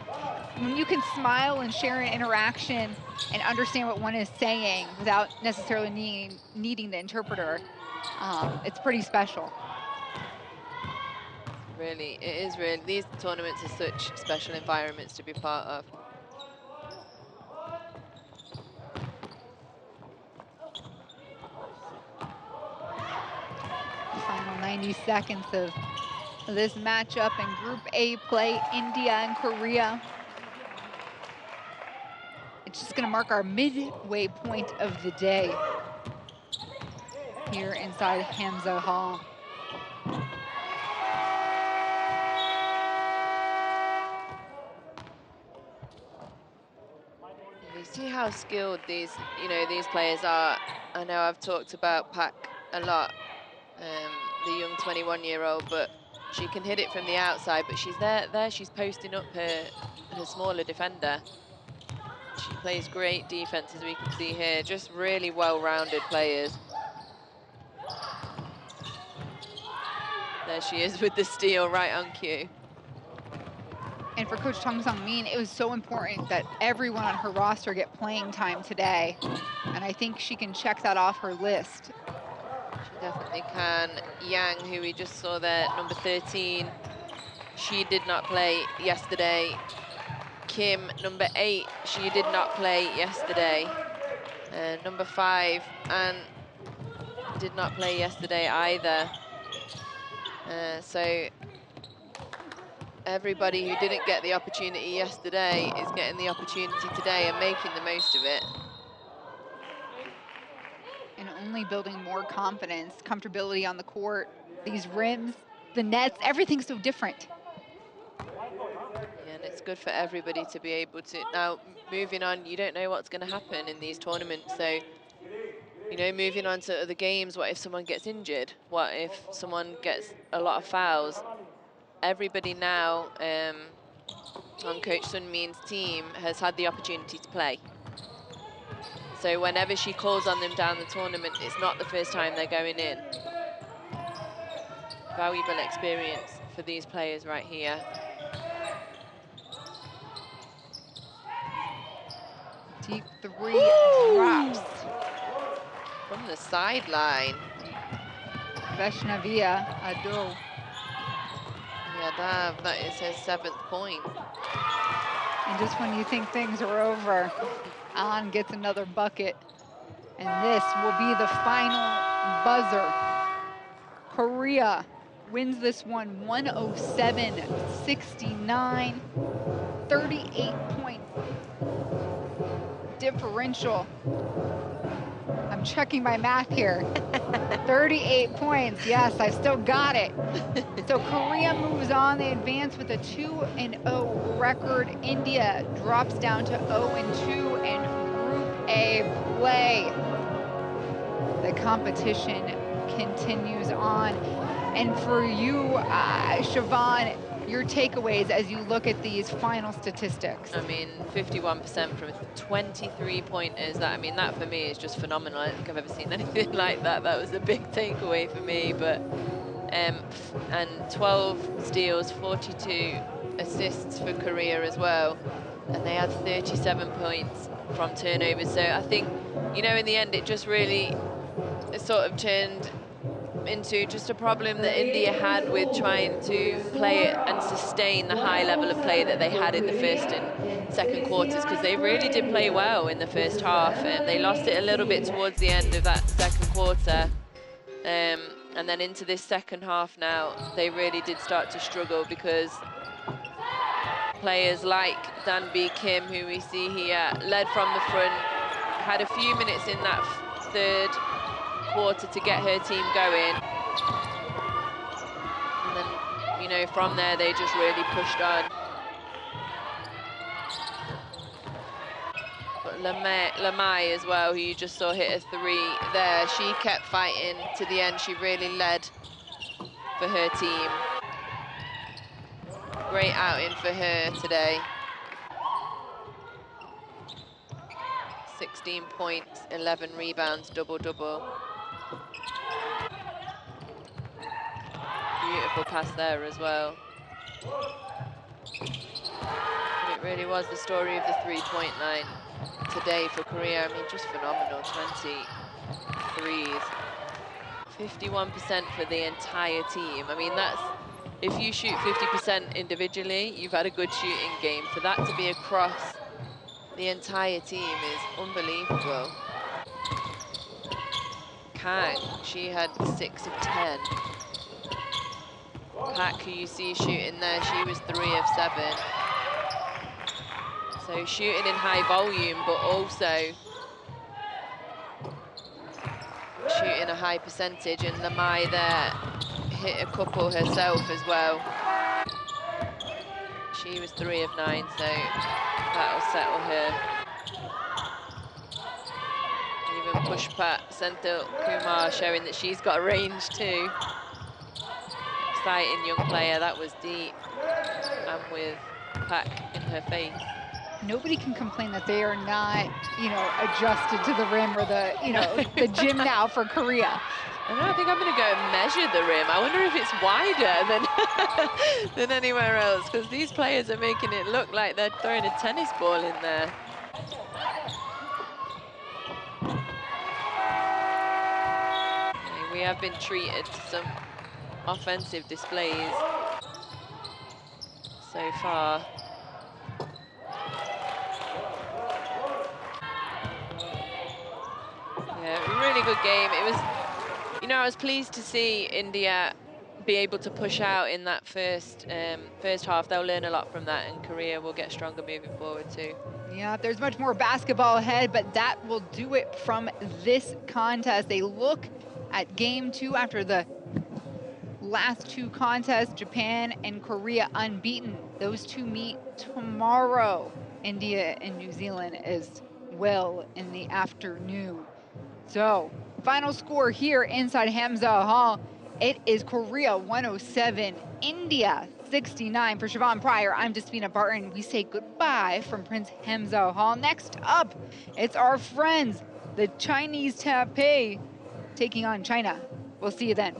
When you can smile and share an interaction and understand what one is saying without necessarily needing the interpreter, it's pretty special. Really, it is really. These tournaments are such special environments to be part of. Final 90 seconds of this matchup in Group A play, India and Korea. It's just going to mark our midway point of the day here inside Hamza Hall. You see how skilled these players are. I know I've talked about Pak a lot, the young 21-year-old, but She can hit it from the outside, but she's there she's posting up her smaller defender. She plays great defense, as we can see here. Just really well-rounded players. There she is with the steal right on cue. And for Coach Tong Sung-min, it was so important that everyone on her roster get playing time today. And I think she can check that off her list. She definitely can. Yang, who we just saw there, number 13, she did not play yesterday. Kim, number 8, she did not play yesterday. Number 5, Anne, did not play yesterday either. So everybody who didn't get the opportunity yesterday is getting the opportunity today and making the most of it. And only building more confidence, comfortability on the court, these rims, the nets, everything's so different. Yeah, and it's good for everybody to be able to. Now, moving on, you don't know what's going to happen in these tournaments. So, you know, moving on to other games, what if someone gets injured? What if someone gets a lot of fouls? Everybody now on Coach Sun Min's team has had the opportunity to play. So whenever she calls on them down the tournament, it's not the first time they're going in. Valuable experience for these players right here. Deep 3 drops. From the sideline. Vaishnavia Ado. Yadav, that is her 7th point. And just when you think things are over, An gets another bucket. And this will be the final buzzer. Korea wins this one 107-69, 38-point differential. I'm checking my math here. 38 points, yes, I still got it. So Korea moves on, they advance with a 2-0 record. India drops down to 0-2 in Group A play. The competition continues on. And for you, Siobhan, your takeaways as you look at these final statistics. I mean, 51% from 23-pointers. That, I mean, that for me is just phenomenal. I don't think I've ever seen anything like that. That was a big takeaway for me. But and 12 steals, 42 assists for Korea as well. And they had 37 points from turnovers. So I think, you know, in the end, it just really sort of turned into just a problem that India had with trying to play it and sustain the high level of play that they had in the first and second quarters, because they really did play well in the first half, and they lost it a little bit towards the end of that second quarter. And then into this second half now, they really did start to struggle because players like Danbi Kim, who we see here, led from the front, had a few minutes in that third quarter to get her team going, and then, you know, from there they just really pushed on. But Lamai as well, who you just saw hit a 3 there, she kept fighting to the end. She really led for her team. Great outing for her today. 16 points, 11 rebounds, double-double. Beautiful pass there as well. But it really was the story of the three-point line today for Korea. I mean, just phenomenal, 20 threes. 51% for the entire team. I mean, that's, if you shoot 50% individually, you've had a good shooting game. For that to be across the entire team is unbelievable. Kang, she had 6 of 10. Pak, who you see shooting there, she was 3 of 7. So shooting in high volume, but also shooting a high percentage. And Lamai there hit a couple herself as well. She was 3 of 9, so that'll settle her. Even Pushpat Senthil Kumar showing that she's got range too. exciting young player. That was deep. And with Pak in her face. Nobody can complain that they are not, you know, adjusted to the rim or the, you know, the gym now for Korea. I know, I think I'm going to go and measure the rim. I wonder if it's wider than, than anywhere else, because these players are making it look like they're throwing a tennis ball in there. We have been treated to some offensive displays so far. Yeah, really good game. It was, you know, I was pleased to see India be able to push out in that first half. They'll learn a lot from that, and Korea will get stronger moving forward too. Yeah, there's much more basketball ahead, but that will do it from this contest. They look at game 2 after the last 2 contests, Japan and Korea unbeaten. Those 2 meet tomorrow. India and New Zealand as well in the afternoon. So, final score here inside Hamza Hall. It is Korea 107, India 69. For Siobhan Pryor, I'm Despina Barton. We say goodbye from Prince Hamza Hall. Next up, it's our friends, the Chinese Taipei, taking on China. We'll see you then.